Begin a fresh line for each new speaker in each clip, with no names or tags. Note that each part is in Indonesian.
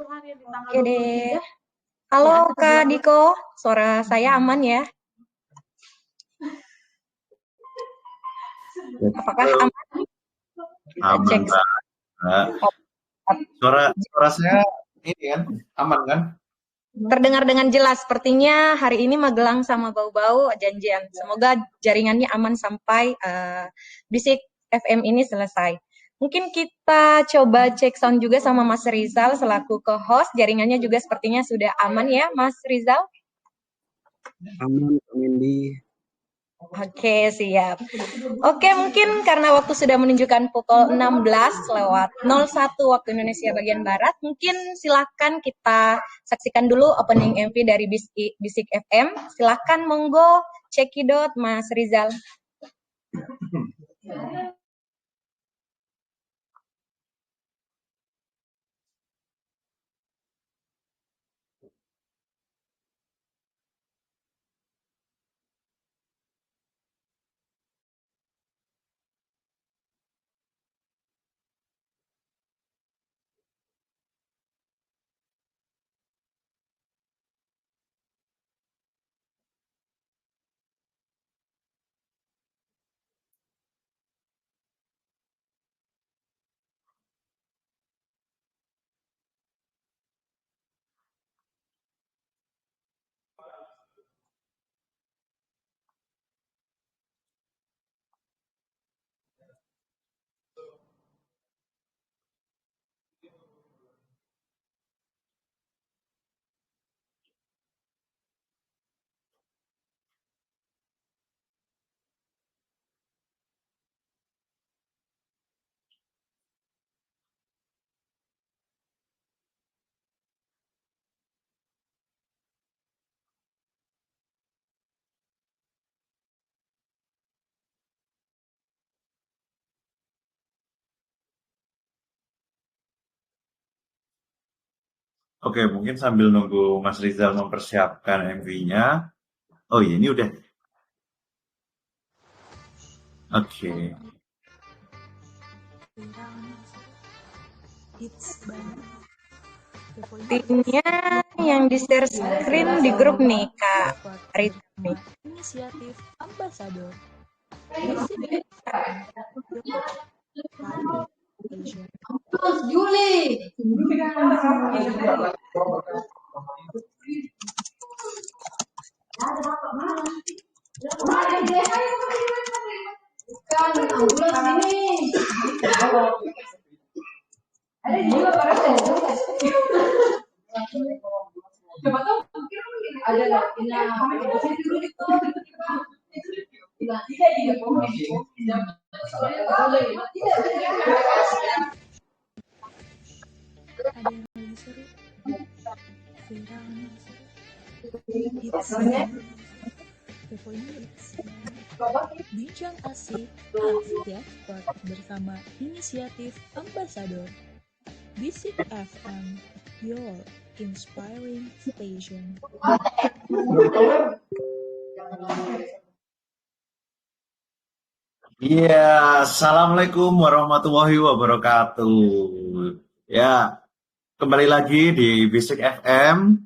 Oke deh. Halo Kak Diko, suara saya aman ya? Apakah
Halo,
aman? Kita
aman
cek.
Mbak.
Oh,
Suara saya ini kan aman kan?
terdengar dengan jelas. Sepertinya hari ini Magelang sama Bau-Bau janjian. Semoga jaringannya aman sampai Bisik FM ini selesai. Mungkin kita coba cek sound juga sama Mas Rizal selaku co-host. Jaringannya juga sepertinya sudah aman ya, Mas Rizal?
Aman, Kak Mendy.
Oke, siap. Oke, mungkin karena waktu sudah menunjukkan pukul 16:01 waktu Indonesia bagian Barat, mungkin silakan kita saksikan dulu opening MV dari Bisik FM. Silakan, monggo, cekidot, Mas Rizal.
Oke, mungkin sambil nunggu Mas Rizal mempersiapkan MV-nya. Oh iya, ini udah. Oke.
Timnya yang di-share screen di grup nih, Kak Rita nih.
Inisiatif Ambasador.
Juli. Bukan ambulans ini. Ada juga pada coba tahu ada posisi dulu itu tidak
Ada yang lebih seru. Viral Pokoknya bincang asik setiap part bersama inisiatif Ambasador. Bisik FM, your inspiring station.
Iya, assalamualaikum warahmatullahi wabarakatuh. Ya, kembali lagi di Bisik FM.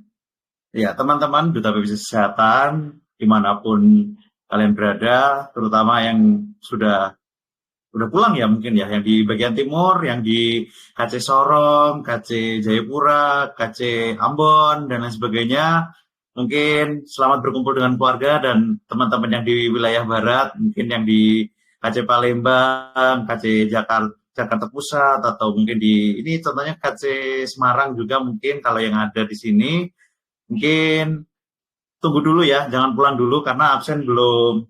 Ya, teman-teman Duta Bisnis Kesehatan dimanapun kalian berada, terutama yang udah pulang ya mungkin ya, yang di bagian timur, yang di KC Sorong, KC Jayapura, KC Ambon, dan lain sebagainya. Mungkin selamat berkumpul dengan keluarga dan teman-teman yang di wilayah barat, mungkin yang di KC Palembang, KC Jakarta Pusat, atau mungkin di ini contohnya KC Semarang juga mungkin kalau yang ada di sini. Mungkin tunggu dulu ya, jangan pulang dulu karena absen belum,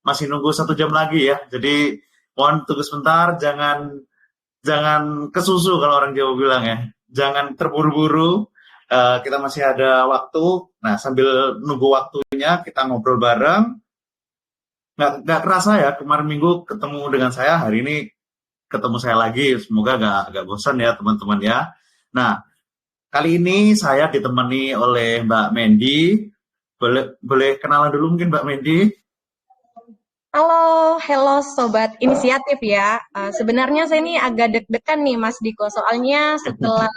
masih nunggu 1 jam lagi ya. Jadi mohon tunggu sebentar, jangan kesusu kalau orang Jawa bilang ya. Jangan terburu-buru, kita masih ada waktu. Nah, sambil nunggu waktunya kita ngobrol bareng. Nggak kerasa ya, kemarin minggu ketemu dengan saya, hari ini ketemu saya lagi. Semoga nggak bosan ya teman-teman ya. Nah, kali ini saya ditemani oleh Mbak Mendy. Boleh kenalan dulu mungkin Mbak Mendy?
Halo, hello Sobat Inisiatif ya. Sebenarnya saya ini agak deg-degan nih Mas Diko, soalnya setelah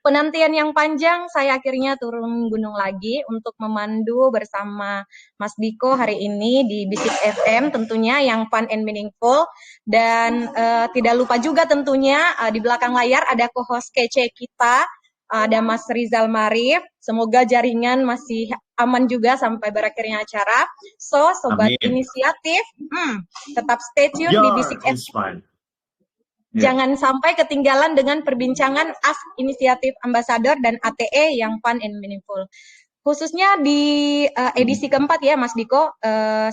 penantian yang panjang, saya akhirnya turun gunung lagi untuk memandu bersama Mas Diko hari ini di Bisik FM tentunya yang fun and meaningful. Dan tidak lupa juga tentunya di belakang layar ada co-host kece kita, ada Mas Rizal Marif. Semoga jaringan masih aman juga sampai berakhirnya acara. So, Sobat
Amin.
Inisiatif, tetap stay tune di Bisik FM.
Inspired.
Jangan sampai ketinggalan dengan perbincangan Ask Inisiatif Ambasador dan ATE yang fun and meaningful. Khususnya di edisi keempat ya Mas Diko,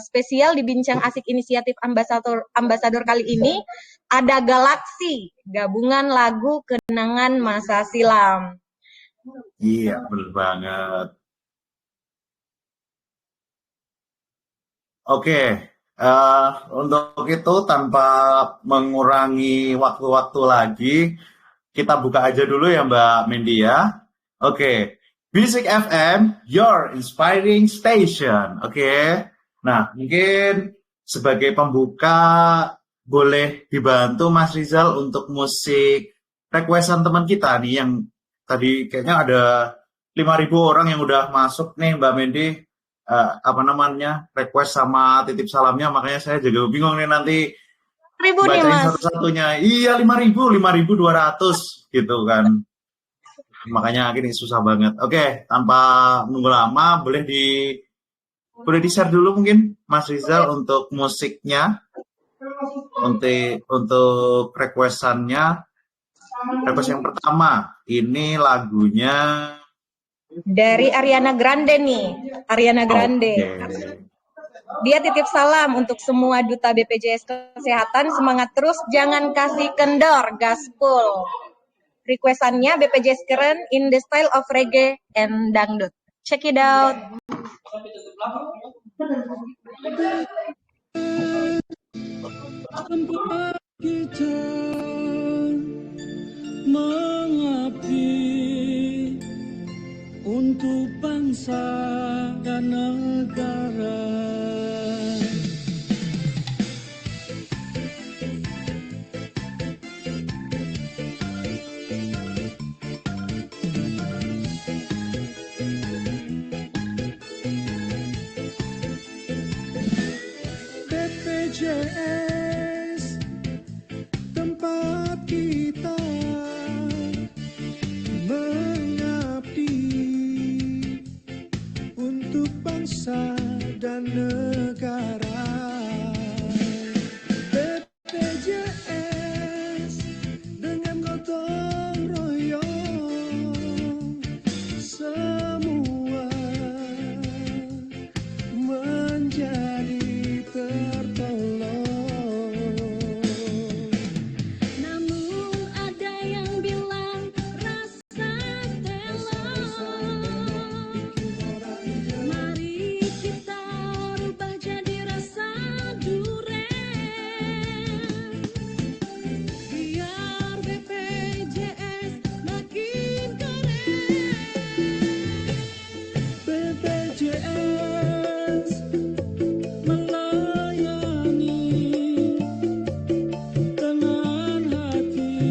spesial di Bincang Asik Inisiatif Ambasador kali ini ada Galaksi, gabungan lagu kenangan masa silam.
Iya, benar banget. Oke, untuk itu tanpa mengurangi waktu-waktu lagi, kita buka aja dulu ya Mbak Mendy ya. Oke, Bisik FM, your inspiring station. Oke, nah mungkin sebagai pembuka boleh dibantu Mas Rizal untuk musik requestan teman kita nih yang tadi kayaknya ada 5.000 orang yang udah masuk nih Mbak Mendy. Request sama titip salamnya, makanya saya juga bingung nih nanti
1.000 nih
bacain
Mas.
satu-satunya. Iya 5.200 gitu kan. Makanya ini susah banget. Oke, tanpa nunggu lama boleh di share dulu mungkin Mas Rizal untuk musiknya, untuk requestannya. Request yang pertama ini lagunya
Dari Ariana Grande nih, Ariana Grande.
Oke.
Dia titip salam untuk semua duta BPJS Kesehatan, semangat terus, jangan kasih kendor, gaspol. Requestannya BPJS keren in the style of reggae and dangdut. Check it out.
Tempat kita mengabdi untuk bangsa dan negara. BPJS tempat kita mengabdi untuk bangsa dan negara. BPJS dengan gotong royong semua menjadi tertolong.
Namun ada yang bilang rasa telong. Mari kita rubah jadi rasa duren. Biar BPJS makin keren.
BPJS melayani dengan hati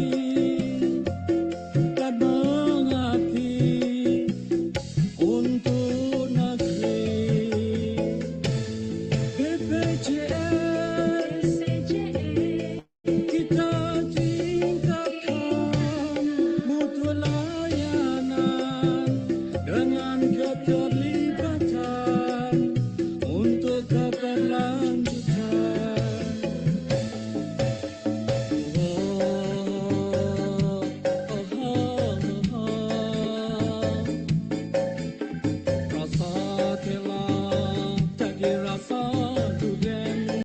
dan mengabdi untuk negeri. BPJS kita tingkatkan mutu layanan dengan keterlibatan untuk keberlanjutan. Rasa telah jadi rasa duren.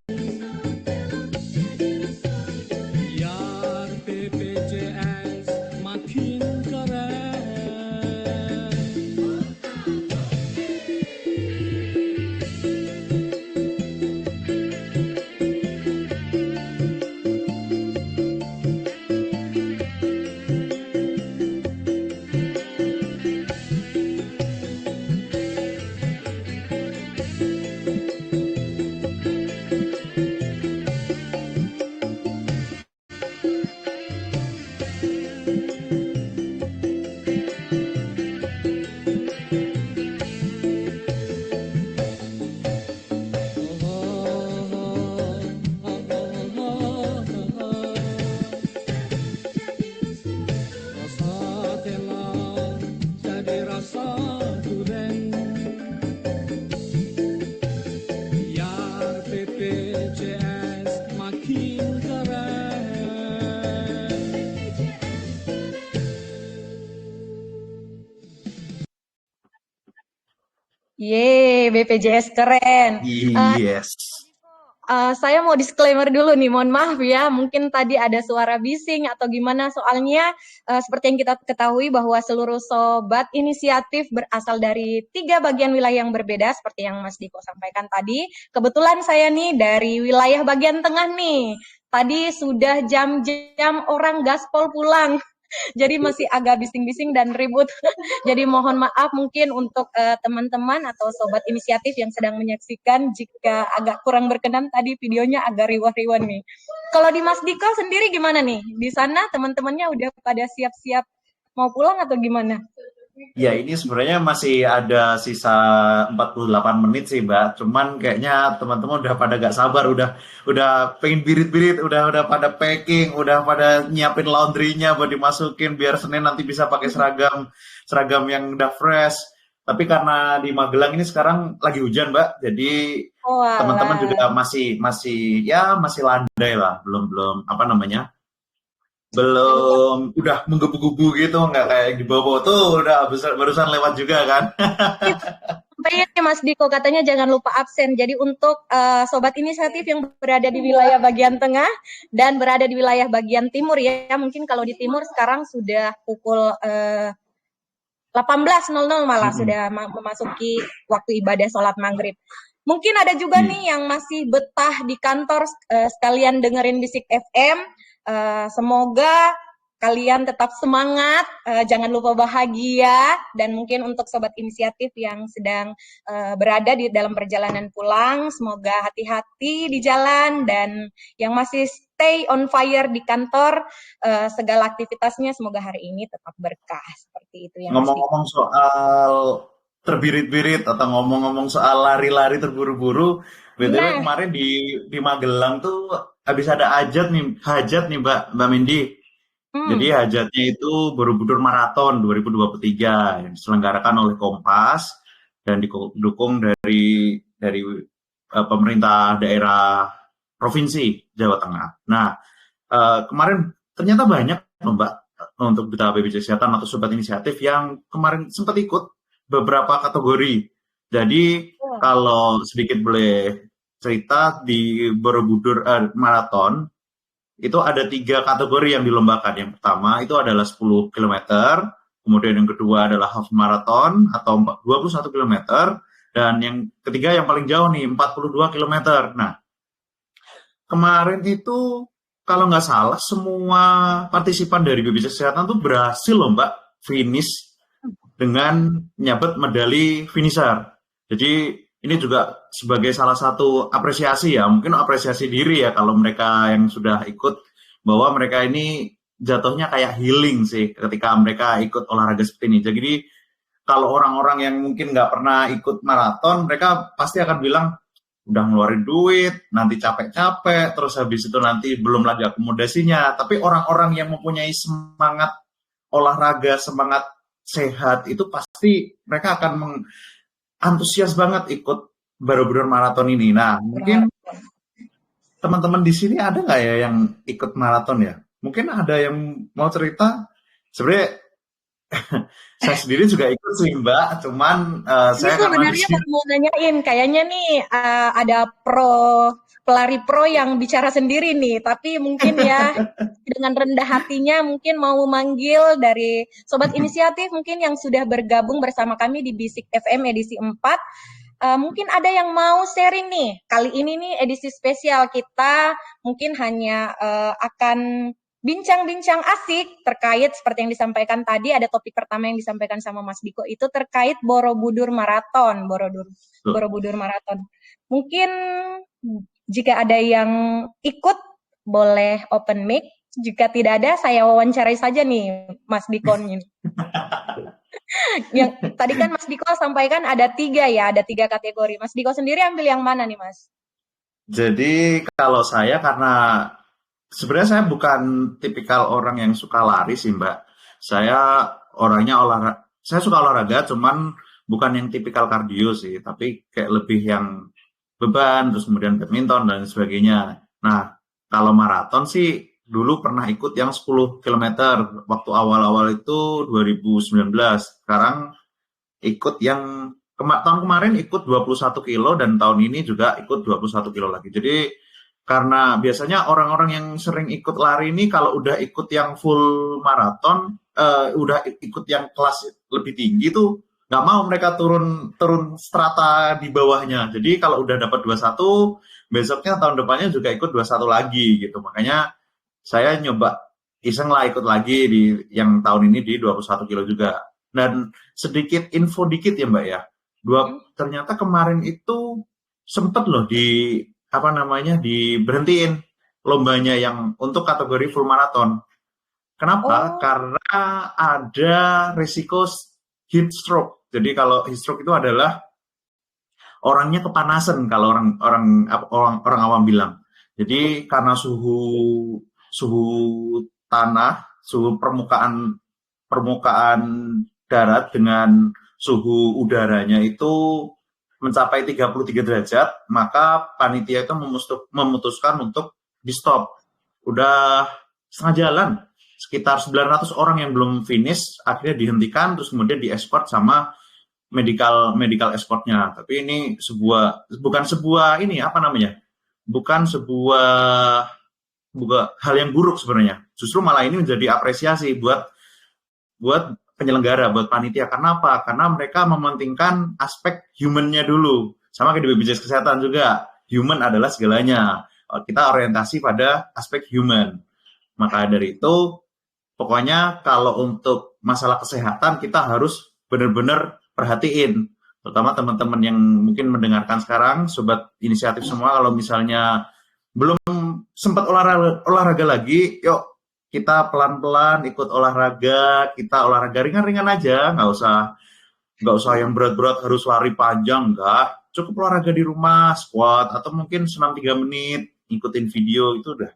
BPJS makin keren.
Yeay, BPJS keren.
Yes.
Saya mau disclaimer dulu nih, mohon maaf ya, mungkin tadi ada suara bising atau gimana, soalnya seperti yang kita ketahui bahwa seluruh sobat inisiatif berasal dari 3 bagian wilayah yang berbeda, seperti yang Mas Diko sampaikan tadi. Kebetulan saya nih dari wilayah bagian tengah nih, tadi sudah jam-jam orang gaspol pulang. Jadi masih agak bising-bising dan ribut. Jadi mohon maaf mungkin untuk teman-teman atau sobat inisiatif yang sedang menyaksikan jika agak kurang berkenan tadi videonya agak riwah-riwah nih. Kalau di Mas Diko sendiri gimana nih? Di sana teman-temannya udah pada siap-siap mau pulang atau gimana?
Ya, ini sebenarnya masih ada sisa 48 menit sih, Mbak. Cuman kayaknya teman-teman udah pada gak sabar, udah pengen birit-birit, udah pada packing, udah pada nyiapin laundry-nya buat dimasukin biar Senin nanti bisa pakai seragam yang udah fresh. Tapi karena di Magelang ini sekarang lagi hujan, Mbak. Jadi teman-teman juga masih landai lah, belum apa namanya? Belum udah menggebu-gebu gitu, nggak kayak di bawah tuh udah barusan lewat juga kan.
Sampainya nih Mas Diko, katanya jangan lupa absen. Jadi untuk sobat inisiatif yang berada di wilayah bagian tengah dan berada di wilayah bagian timur ya, mungkin kalau di timur sekarang sudah pukul 18.00 malah sudah memasuki waktu ibadah sholat maghrib. Mungkin ada juga nih yang masih betah di kantor sekalian dengerin Bisik FM. Semoga kalian tetap semangat, jangan lupa bahagia, dan mungkin untuk sobat inisiatif yang sedang berada di dalam perjalanan pulang, semoga hati-hati di jalan, dan yang masih stay on fire di kantor, segala aktivitasnya semoga hari ini tetap berkah, seperti itu.
Ngomong-ngomong soal terbirit-birit atau ngomong-ngomong soal lari-lari terburu-buru, BTW kemarin di Magelang tuh habis ada hajat nih Mbak Mindy. Jadi hajatnya itu Borobudur Marathon 2023 yang diselenggarakan oleh Kompas dan didukung dari pemerintah daerah provinsi Jawa Tengah. Nah, kemarin ternyata banyak loh, Mbak, untuk duta BPJS Kesehatan atau sobat inisiatif yang kemarin sempat ikut beberapa kategori. Jadi kalau sedikit boleh cerita, di Borobudur Marathon itu ada 3 kategori yang dilombakan. Yang pertama itu adalah 10 km, kemudian yang kedua adalah half marathon atau 21 km, dan yang ketiga yang paling jauh nih 42 km. Nah, kemarin itu kalau nggak salah semua partisipan dari BPJS Kesehatan tuh berhasil loh Mbak finish dengan menyabet medali finisher. Jadi ini juga sebagai salah satu apresiasi ya, mungkin apresiasi diri ya kalau mereka yang sudah ikut, bahwa mereka ini jatuhnya kayak healing sih ketika mereka ikut olahraga seperti ini. Jadi kalau orang-orang yang mungkin nggak pernah ikut maraton, mereka pasti akan bilang udah ngeluarin duit, nanti capek-capek, terus habis itu nanti belum lagi akomodasinya. Tapi orang-orang yang mempunyai semangat olahraga, semangat sehat, itu pasti mereka akan antusias banget ikut Borobudur Marathon ini. Nah, mungkin teman-teman di sini ada nggak ya yang ikut maraton ya? Mungkin ada yang mau cerita? Sebenarnya saya sendiri juga ikut sih Mbak, cuman saya
sebenarnya mau nanyain, kayaknya nih ada pelari pro yang bicara sendiri nih, tapi mungkin ya dengan rendah hatinya mungkin mau memanggil dari sobat inisiatif mungkin yang sudah bergabung bersama kami di Bisik FM edisi 4. Mungkin ada yang mau sharing nih. Kali ini nih edisi spesial kita mungkin hanya akan bincang-bincang asik terkait seperti yang disampaikan tadi. Ada topik pertama yang disampaikan sama Mas Diko itu terkait Borobudur Marathon. Borobudur Marathon. Mungkin jika ada yang ikut boleh open mic. Jika tidak ada, saya wawancarai saja nih Mas Diko ini. Yang tadi kan Mas Diko sampaikan ada 3 ya, ada 3 kategori. Mas Diko sendiri ambil yang mana nih Mas?
Jadi kalau saya, karena sebenarnya saya bukan tipikal orang yang suka lari sih Mbak. Saya orangnya saya suka olahraga, cuman bukan yang tipikal kardio sih, tapi kayak lebih yang beban, terus kemudian badminton dan sebagainya. Nah, kalau maraton sih dulu pernah ikut yang 10 kilometer waktu awal-awal itu 2019. Sekarang ikut yang tahun kemarin ikut 21 kilo dan tahun ini juga ikut 21 kilo lagi. Jadi karena biasanya orang-orang yang sering ikut lari ini kalau udah ikut yang full maraton, udah ikut yang kelas lebih tinggi tuh nggak mau mereka turun strata di bawahnya. Jadi kalau udah dapat 21, besoknya tahun depannya juga ikut 21 lagi gitu. Makanya saya nyoba iseng lah ikut lagi di yang tahun ini di 21 kilo juga. Dan sedikit info dikit ya Mbak ya. Ternyata kemarin itu sempet loh diberhentiin lombanya yang untuk kategori full marathon. Kenapa? Karena ada risiko heat stroke. Jadi kalau heat stroke itu adalah orangnya kepanasan kalau orang awam bilang. Jadi karena suhu tanah, suhu permukaan darat dengan suhu udaranya itu mencapai 33 derajat, maka panitia itu memutuskan untuk di stop. Udah setengah jalan, sekitar 900 orang yang belum finish, akhirnya dihentikan, terus kemudian diekspor sama medical exportnya. Tapi ini bukan sebuah hal yang buruk sebenarnya. Justru malah ini menjadi apresiasi buat penyelenggara, buat panitia. Karena apa? Karena mereka mementingkan aspek human-nya dulu. Sama kayak di BPJS Kesehatan juga. Human adalah segalanya. Kita orientasi pada aspek human. Maka dari itu, pokoknya kalau untuk masalah kesehatan, kita harus benar-benar perhatiin. Terutama teman-teman yang mungkin mendengarkan sekarang, sobat inisiatif semua, kalau misalnya belum sempat olahraga lagi, yuk kita pelan-pelan ikut olahraga, kita olahraga ringan-ringan aja, nggak usah yang berat-berat harus lari panjang, nggak. Cukup olahraga di rumah, squat, atau mungkin senam 3 menit, ikutin video, itu udah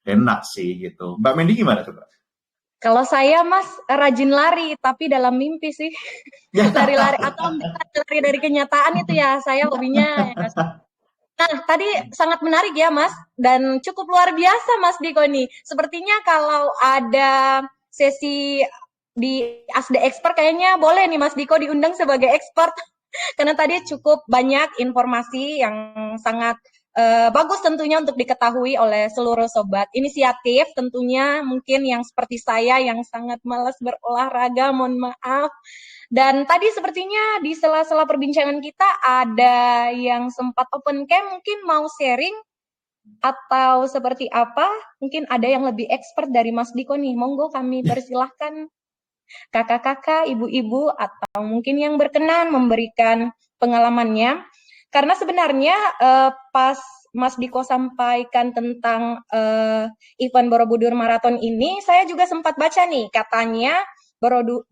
enak sih gitu. Mbak Mendy gimana tuh, Mbak?
Kalau saya Mas rajin lari, tapi dalam mimpi sih. Lari-lari atau lari dari kenyataan itu ya, saya hobinya. Nah, tadi sangat menarik ya Mas, dan cukup luar biasa Mas Diko nih. Sepertinya kalau ada sesi di ASDA Expert kayaknya boleh nih Mas Diko diundang sebagai expert. Karena tadi cukup banyak informasi yang sangat bagus tentunya untuk diketahui oleh seluruh sobat inisiatif. Tentunya mungkin yang seperti saya yang sangat malas berolahraga, mohon maaf. Dan tadi sepertinya di sela-sela perbincangan kita ada yang sempat open cam, mungkin mau sharing atau seperti apa? Mungkin ada yang lebih expert dari Mas Diko nih. Monggo kami persilahkan kakak-kakak, ibu-ibu, atau mungkin yang berkenan memberikan pengalamannya. Karena sebenarnya pas Mas Diko sampaikan tentang event Borobudur Marathon ini, saya juga sempat baca nih, katanya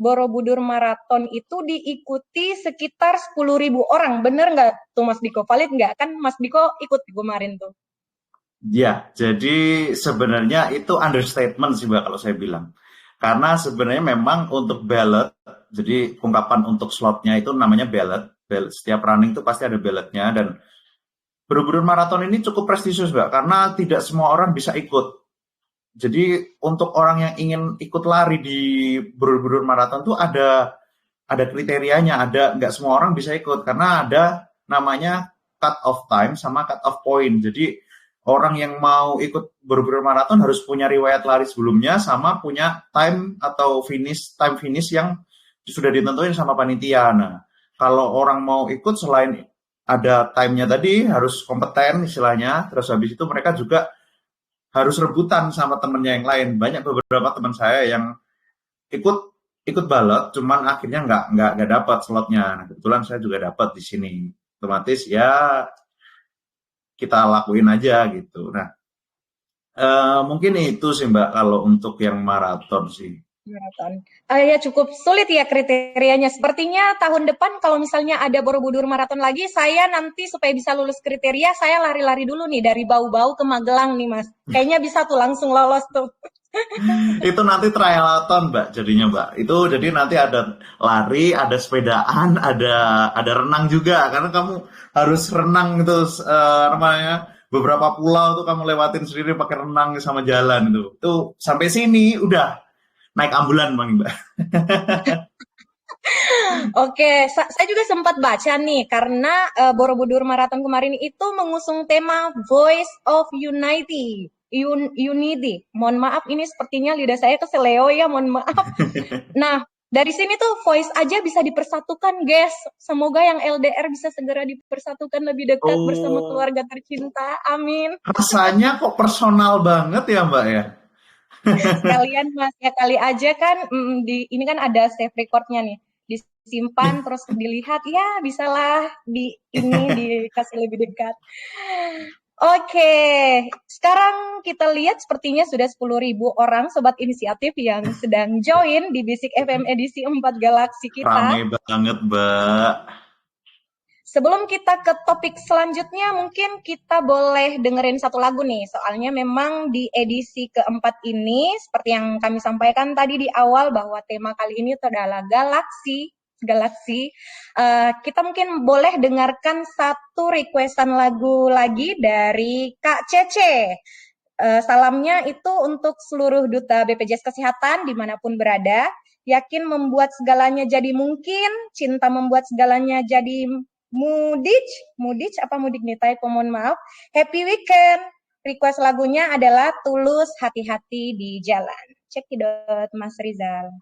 Borobudur Marathon itu diikuti sekitar 10.000 orang. Bener nggak tuh Mas Diko? Valid nggak? Kan Mas Diko ikut kemarin tuh.
Ya, jadi sebenarnya itu understatement sih Mbak kalau saya bilang. Karena sebenarnya memang untuk ballot, jadi ungkapan untuk slotnya itu namanya ballot. Setiap running itu pasti ada ballotnya, dan Borobudur Marathon ini cukup prestisius Mbak, karena tidak semua orang bisa ikut. Jadi untuk orang yang ingin ikut lari di Borobudur Marathon tuh ada kriterianya, nggak semua orang bisa ikut karena ada namanya cut off time sama cut off point. Jadi orang yang mau ikut Borobudur Marathon harus punya riwayat lari sebelumnya sama punya time atau time finish yang sudah ditentuin sama panitia. Nah, kalau orang mau ikut selain ada time-nya tadi harus kompeten istilahnya, terus habis itu mereka juga harus rebutan sama temennya yang lain. Banyak beberapa teman saya yang ikut balot, cuman akhirnya nggak dapat slotnya. Nah, kebetulan saya juga dapat di sini. Otomatis ya kita lakuin aja gitu. Nah, mungkin itu sih Mbak kalau untuk yang maraton sih.
Maraton. Ya cukup sulit ya kriterianya. Sepertinya tahun depan kalau misalnya ada Borobudur Marathon lagi, saya nanti supaya bisa lulus kriteria, saya lari-lari dulu nih dari Bau-Bau ke Magelang nih Mas. Kayaknya bisa tuh langsung lolos tuh.
Itu nanti triathlon, Mbak, jadinya, Mbak. Itu jadi nanti ada lari, ada sepedaan, ada renang juga. Karena kamu harus renang itu namanya beberapa pulau tuh kamu lewatin sendiri pakai renang sama jalan itu. Tuh sampai sini udah naik ambulan, Bang, Mbak.
Oke, saya juga sempat baca nih karena Borobudur Marathon kemarin itu mengusung tema Voice of Unity. Unity. Mohon maaf, ini sepertinya lidah saya keseleo ya, mohon maaf. Nah, dari sini tuh voice aja bisa dipersatukan, guys. Semoga yang LDR bisa segera dipersatukan lebih dekat bersama
Oh,
keluarga tercinta. Amin.
rasanya kok personal banget ya, Mbak ya?
Sekalian Mas, ya kali aja kan ini kan ada save recordnya nih. Disimpan terus dilihat, ya bisalah ini dikasih lebih dekat. Oke, sekarang kita lihat sepertinya sudah 10.000 orang sobat inisiatif yang sedang join di Bisik FM edisi 4 Galaksi kita.
Rame banget, Mbak.
Sebelum kita ke topik selanjutnya, mungkin kita boleh dengerin satu lagu nih. Soalnya memang di edisi keempat ini, seperti yang kami sampaikan tadi di awal, bahwa tema kali ini itu adalah galaksi. Kita mungkin boleh dengarkan satu requestan lagu lagi dari Kak Cece. Salamnya itu untuk seluruh duta BPJS Kesehatan dimanapun berada. Yakin membuat segalanya jadi mungkin, cinta membuat segalanya jadi mudik apa mudik nih typo, mohon maaf. Happy weekend. Request lagunya adalah Tulus, Hati-hati di Jalan. Cekidot Mas Rizal.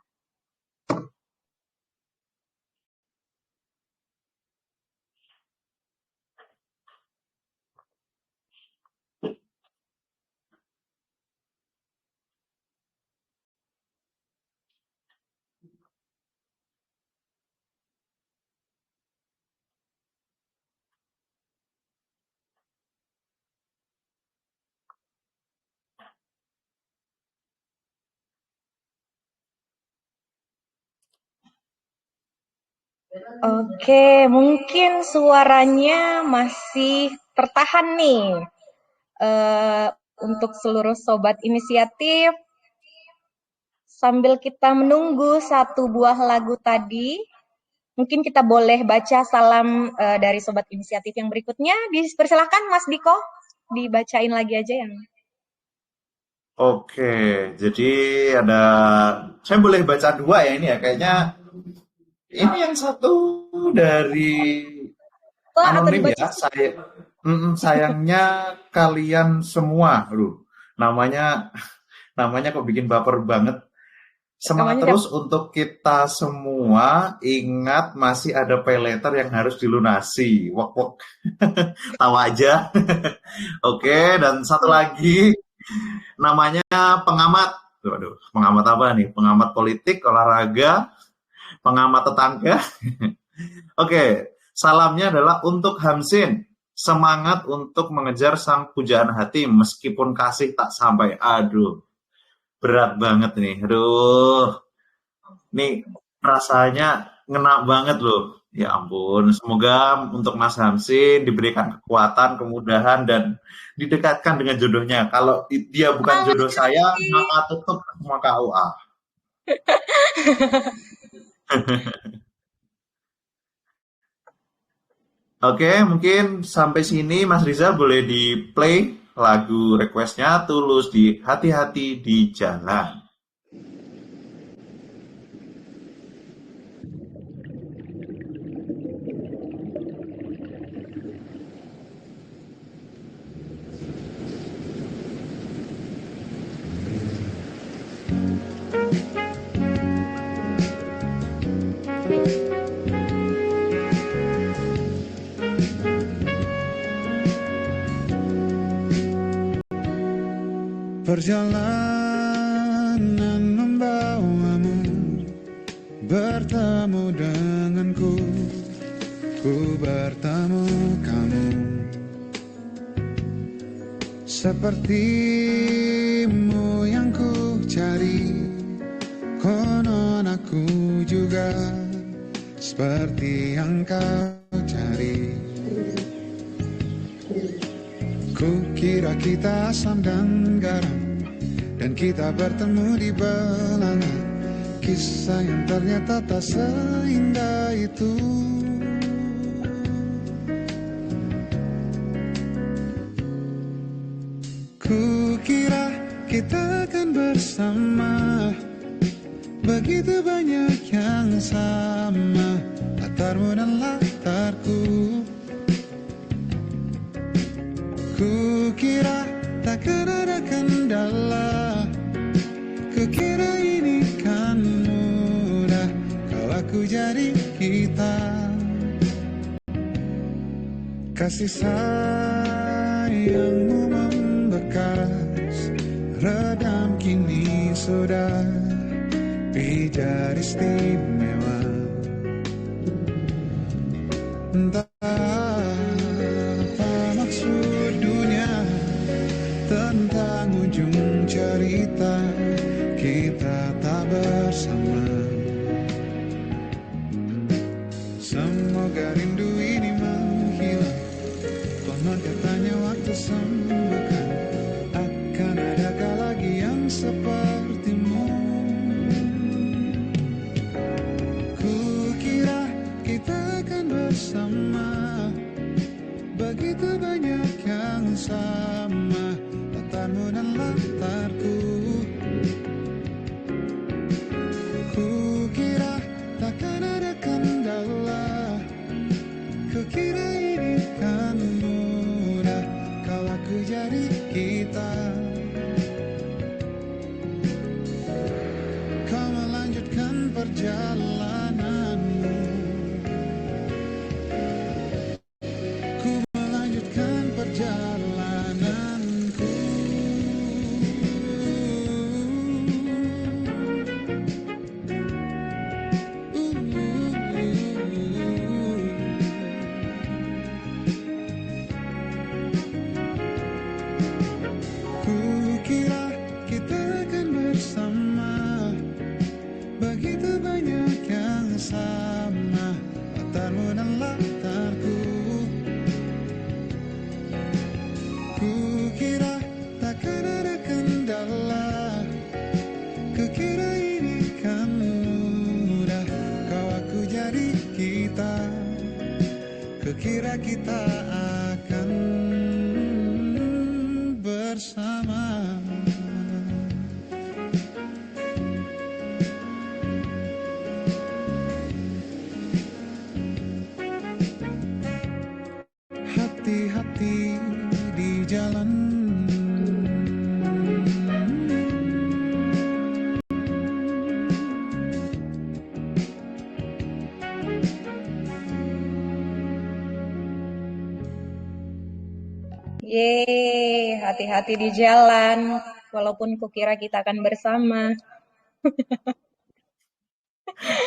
Oke, mungkin suaranya masih tertahan nih. Untuk seluruh sobat inisiatif, sambil kita menunggu satu buah lagu tadi, mungkin kita boleh baca salam dari sobat inisiatif yang berikutnya. Dipersilahkan Mas Diko, dibacain lagi aja yang.
Oke, jadi saya boleh baca dua ya ini ya, kayaknya ini yang satu dari
Atau
anonim
dibaca
ya, sayangnya kalian semua, namanya kok bikin baper banget. Semangat
namanya
terus untuk kita semua, ingat masih ada pay letter yang harus dilunasi. Wok wok, tahu aja. Oke, dan satu lagi namanya pengamat. Waduh, pengamat apa nih? Pengamat politik, olahraga, pengamat tetangga. Oke, salamnya adalah untuk Hamsin. Semangat untuk mengejar sang pujaan hati meskipun kasih tak sampai. Aduh, berat banget nih. Aduh, nih rasanya ngena banget loh. Ya ampun, semoga untuk Mas Hamsin diberikan kekuatan, kemudahan, dan didekatkan dengan jodohnya. Kalau dia bukan jodoh saya, maka tutup semua KUA. Oke, mungkin sampai sini Mas Rizal boleh di-play lagu requestnya Tulus di Hati-hati di Jalan.
Perjalanan membawamu bertemu denganku, ku bertemu kamu. Sepertimu yang ku cari, konon aku juga seperti yang kau cari. Ku kira kita asam dan garam, dan kita bertemu di belanga. Kisah yang ternyata tak seindah itu. Kukira kita akan bersama, begitu banyak yang sama, latarmu dan latarku. Kukira takkan ada kendala, kukira ini kan mudah kalau aku jadi kita. Kasih sayangmu membekas, redam kini sudah pijar istimewa. Entah apa maksud dunia tentang ujung cerita kita tak bersama. Semoga rindu ini menghilang, konon katanya waktu sembuhkan. Akan adakah lagi yang sepertimu? Kukira kita akan bersama, begitu banyak yang sama, latarmu dan latarku. Kukira takkan ada kendala, kukira ini kan mudah kalau aku jadi kita. Kau melanjutkan perjalananmu, ku melanjutkan perjalananku. Kukira kita akan bersama, begitu banyak yang sama, latarmu dan latarku. Kukira takkan ada kendala, kukira ini kan mudah kau aku jadi kita. Kukira kita akan bersama. Hati-hati di jalan.
Yeay, hati-hati di jalan. Walaupun kukira kita akan bersama.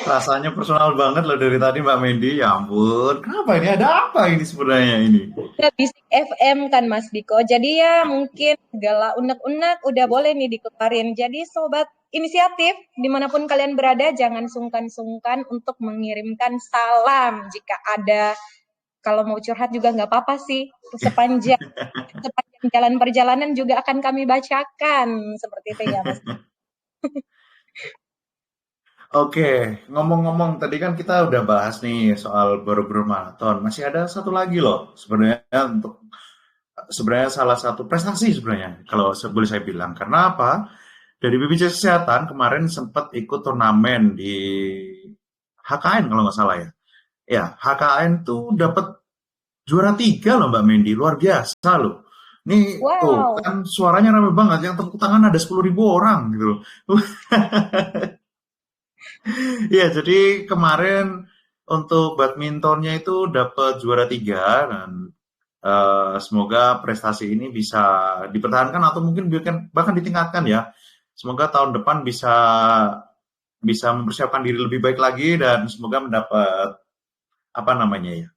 Rasanya personal banget loh dari tadi Mbak Mendy. Ya ampun, kenapa ini? Ada apa ini sebenarnya ini?
Udah Bisik FM kan Mas Diko. Jadi ya mungkin segala unek-unek udah boleh nih dikeluarin. Jadi sobat inisiatif dimanapun kalian berada jangan sungkan-sungkan untuk mengirimkan salam jika ada. Kalau mau curhat juga nggak apa-apa sih. Sepanjang jalan perjalanan juga akan kami bacakan. Seperti itu ya Mas.
Oke, ngomong-ngomong tadi kan kita udah bahas nih soal Borobudur Marathon. Masih ada satu lagi loh sebenarnya untuk sebenarnya salah satu prestasi sebenarnya kalau boleh saya bilang. Karena apa? Dari BPJS Kesehatan kemarin sempat ikut turnamen di HKN kalau nggak salah ya. Ya, HKN tuh dapat juara 3 loh Mbak Mendy, luar biasa loh. Nih tuh
Wow.
kan suaranya ramai banget, yang tepuk tangan ada 10.000 orang gitu loh. Ya, jadi kemarin untuk badmintonnya itu dapat juara 3 dan semoga prestasi ini bisa dipertahankan atau mungkin bahkan ditingkatkan ya. Semoga tahun depan bisa mempersiapkan diri lebih baik lagi dan semoga mendapat apa namanya ya,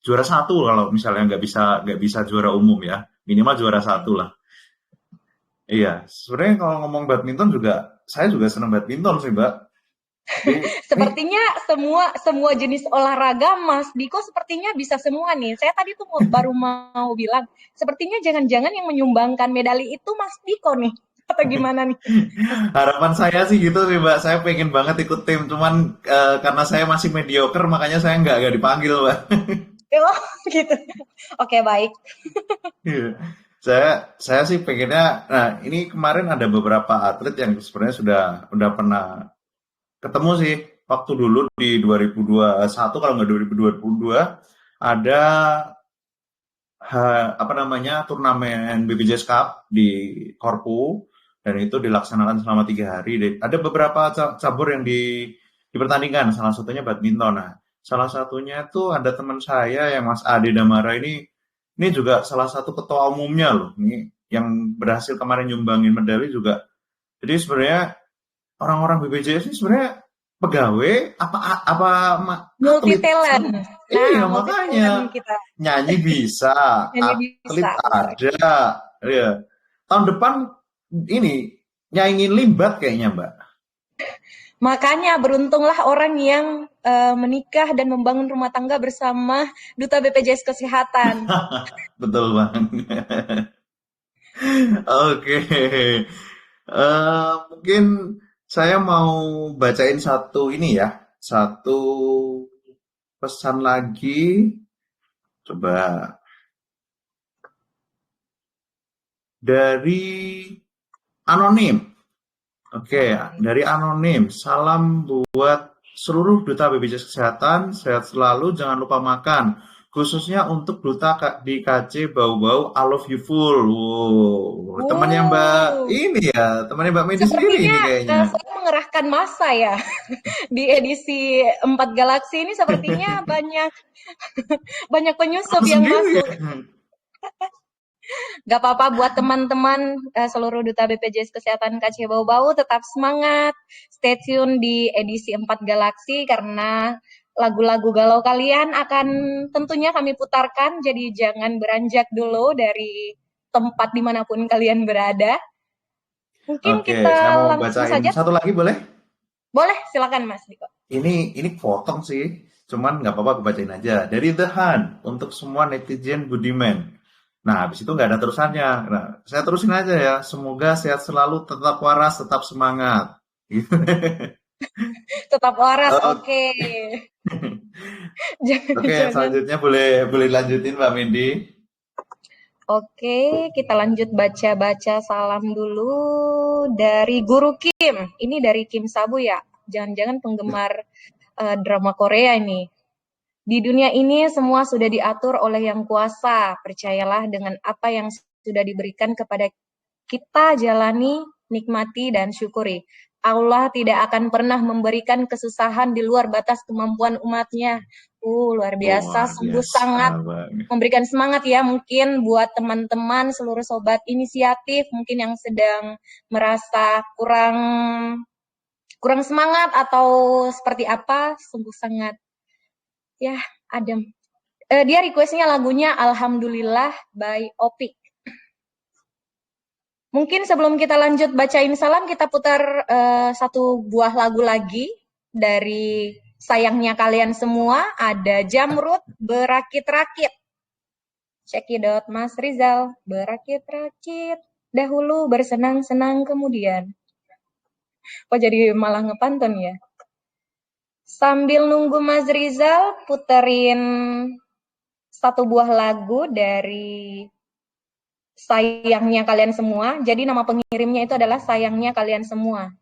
juara 1 kalau misalnya nggak bisa juara umum ya, minimal juara 1 lah. Iya, sebenarnya kalau ngomong badminton juga, saya juga senang badminton sih Mbak.
Sepertinya semua jenis olahraga Mas Diko sepertinya bisa semua nih. Saya tadi tuh baru mau bilang, sepertinya jangan-jangan yang menyumbangkan medali itu Mas Diko nih. Atau gimana nih?
Harapan saya sih gitu sih Mbak. Saya pengen banget ikut tim, cuman karena saya masih mediocre makanya saya nggak dipanggil Mbak.
Oh, gitu. Oke, baik.
Iya. Saya sih pengennya, nah ini kemarin ada beberapa atlet yang sebenarnya sudah pernah ketemu sih waktu dulu di 2021 kalau nggak 2022 ada apa namanya turnamen BPJS Cup di Korpu dan itu dilaksanakan selama 3 hari. Ada beberapa cabur yang dipertandingkan, salah satunya badminton. Nah, salah satunya itu ada teman saya yang Mas Ade Damara ini juga salah satu ketua umumnya loh. Ini yang berhasil kemarin nyumbangin medali juga. Jadi sebenarnya orang-orang BPJS ini sebenarnya pegawai apa
Multi
atlet.
talent.
Iya,
Multi
makanya
talent kita.
nyanyi bisa,
Nyanyi
atlet
bisa.
ada. Ya. Tahun depan ini nyaingin Limbat kayaknya, Mbak.
Makanya beruntunglah orang yang menikah dan membangun rumah tangga bersama Duta BPJS Kesehatan.
Betul banget. Oke. Mungkin saya mau bacain satu ini ya, satu pesan lagi. Coba dari Anonim. Oke, dari Anonim. Salam buat seluruh duta BPJS Kesehatan, sehat selalu, jangan lupa makan. Khususnya untuk duta di KC Bau-Bau, I love you full. Wow, temannya Mbak ini ya, temannya Mbak Medi sendiri ini
Sepertinya
kayaknya.
saya mengerahkan massa ya di edisi 4 Galaksi ini sepertinya banyak penyusup
Aku
yang
sendiri.
masuk. Gak apa-apa buat teman-teman seluruh duta BPJS Kesehatan KC Bau-Bau, tetap semangat, stay tune di edisi 4 Galaksi karena lagu-lagu galau kalian akan tentunya kami putarkan, jadi jangan beranjak dulu dari tempat dimanapun kalian berada. Mungkin
Oke,
kita
saya mau
langsung
bacain
saja.
satu lagi boleh?
Boleh, silakan Mas Diko.
Ini potong sih, cuman nggak apa-apa aku bacain aja. Dari The Han, untuk semua netizen budiman. Nah, habis itu nggak ada terusannya. Nah, saya terusin aja ya. Semoga sehat selalu, tetap waras, tetap semangat.
Tetap waras,
Oh,
oke.
Oke,
Jangan.
selanjutnya boleh lanjutin Mbak Mindy.
Oke, kita lanjut baca-baca salam dulu dari Guru Kim. Ini dari Kim Sabu ya. Jangan-jangan penggemar drama Korea ini. Di dunia ini semua sudah diatur oleh Yang Kuasa. Percayalah dengan apa yang sudah diberikan kepada kita, jalani, nikmati, dan syukuri. Allah tidak akan pernah memberikan kesusahan di luar batas kemampuan umatnya. Luar biasa,
Luar
sungguh
biasa
sangat
banget.
memberikan semangat ya mungkin buat teman-teman seluruh sobat inisiatif mungkin yang sedang merasa kurang semangat atau seperti apa, sungguh sangat ya adem. Dia requestnya lagunya Alhamdulillah by Opik. Mungkin sebelum kita lanjut bacain salam, kita putar satu buah lagu lagi dari sayangnya kalian semua. Ada Jamrut Berakit-Rakit. Cekidot Mas Rizal. Berakit-rakit, dahulu bersenang-senang kemudian. Kok jadi malah ngepantun ya? Sambil nunggu Mas Rizal, puterin satu buah lagu dari sayangnya kalian semua. Jadi nama pengirimnya itu adalah sayangnya kalian semua.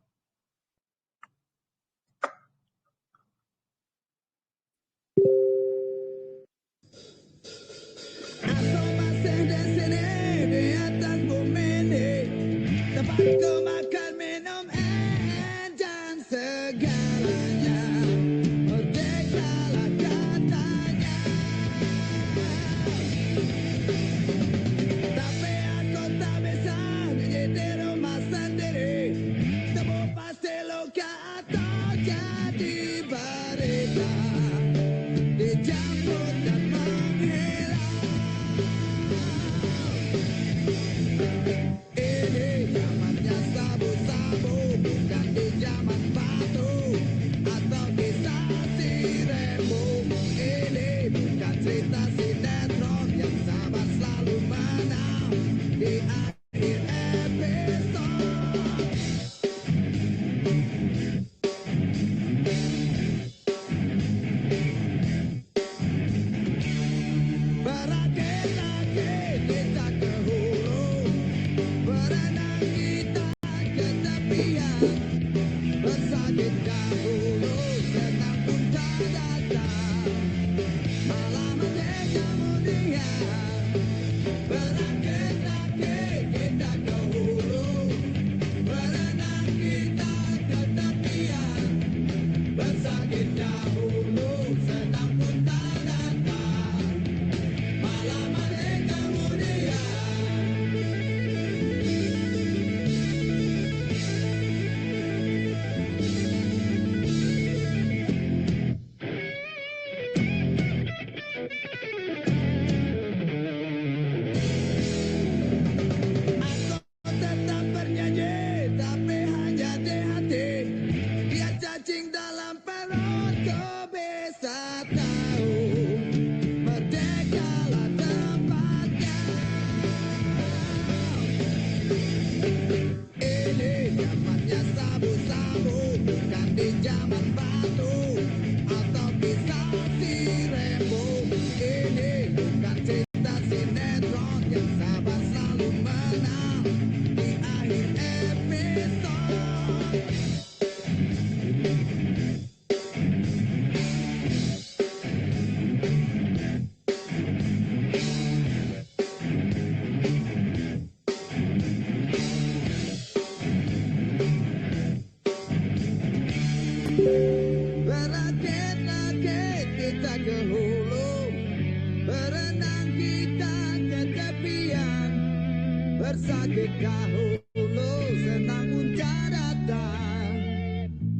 bersakit dahulu senang pun tak datang,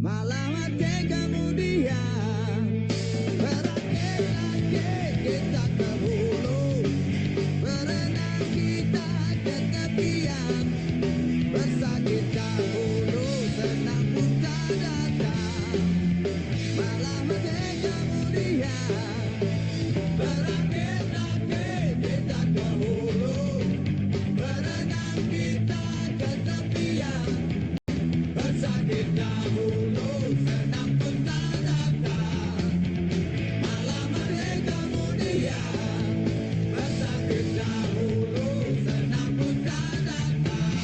malah mati kemudian. Berakit-akit kita ke hulu, berenang kita ke tepian, bersakit dahulu senang pun tak datang, malah mati kemudian. Berakit-akit kita ke hulu, berenang kita ke tepian, bersakit dahulu senang pun tak datang, malah mati kemudian. Bersakit dahulu senang pun tak datang,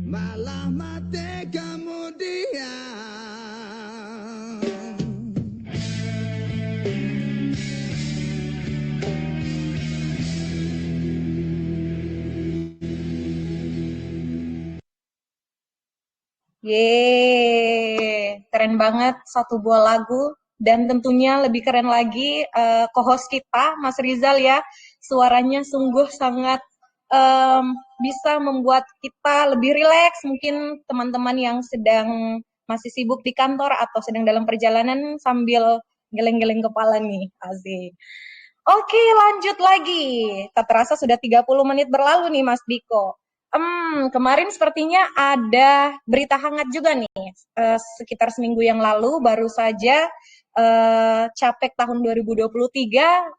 malah mati kemudian.
Yeay, keren banget satu buah lagu. Dan tentunya lebih keren lagi co-host kita, Mas Rizal ya. Suaranya sungguh sangat bisa membuat kita lebih rileks. Mungkin teman-teman yang sedang masih sibuk di kantor atau sedang dalam perjalanan sambil geleng-geleng kepala nih. Asik. Oke, lanjut lagi. Tak terasa sudah 30 menit berlalu nih Mas Diko. Kemarin sepertinya ada berita hangat juga nih. Sekitar seminggu yang lalu baru saja Capek tahun 2023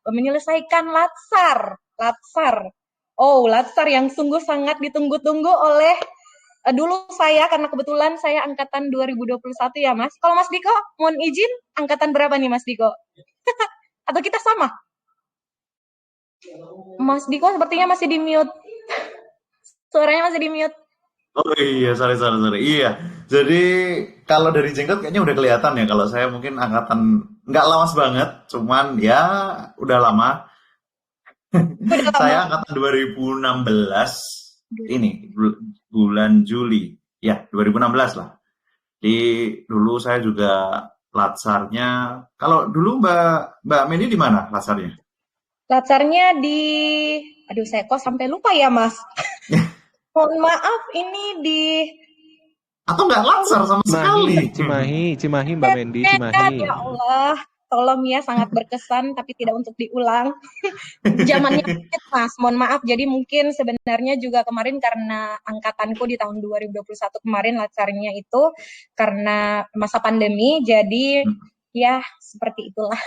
menyelesaikan Latsar. Oh, Latsar yang sungguh sangat ditunggu-tunggu oleh dulu saya, karena kebetulan saya angkatan 2021 ya Mas. Kalau Mas Diko, mohon izin, angkatan berapa nih Mas Diko? Atau kita sama? Mas Diko sepertinya masih di mute. Suaranya masih di mute.
Oh iya, sorry. Iya, jadi kalau dari jenggot kayaknya udah kelihatan ya. Kalau saya mungkin angkatan nggak lawas banget, cuman ya udah lama.
Udah
Saya
lama.
angkatan 2016 ini bulan Juli, ya 2016 lah. Di dulu saya juga latsarnya. Kalau dulu Mbak Medi di mana latsarnya?
Latsarnya di, aduh saya kok sampai lupa ya Mas. Mohon maaf, ini di
Atau nggak latsar sama sekali?
Cimahi, Mbak Mendi, Cimahi.
Ya Allah, tolong ya, sangat berkesan tapi tidak untuk diulang. Zamannya Mas, mohon maaf. Jadi mungkin sebenarnya juga kemarin karena angkatanku di tahun 2021 kemarin latsarnya itu karena masa pandemi, jadi ya seperti itulah.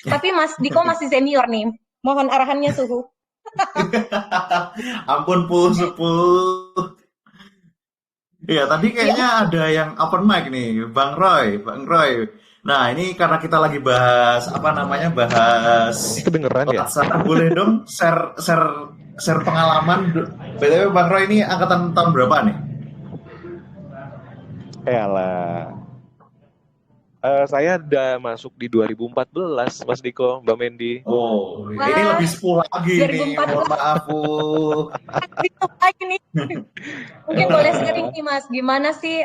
Tapi Mas Diko masih senior nih, mohon arahannya suhu.
Ampun sepuh. Iya, tadi kayaknya ada yang open mic nih, Bang Roy. Nah, ini karena kita lagi bahas bahas
Kedengeran ya?
latsar, boleh dong share pengalaman. BTW Bang Roy ini angkatan tahun berapa nih?
Elah. Saya udah masuk di 2014, Mas Diko, Mbak Mendi.
Oh, ini lebih sepuh lagi nih.
2014.
Mohon maaf, Bu.
Lagi nih. Mungkin boleh sharing nih Mas, gimana sih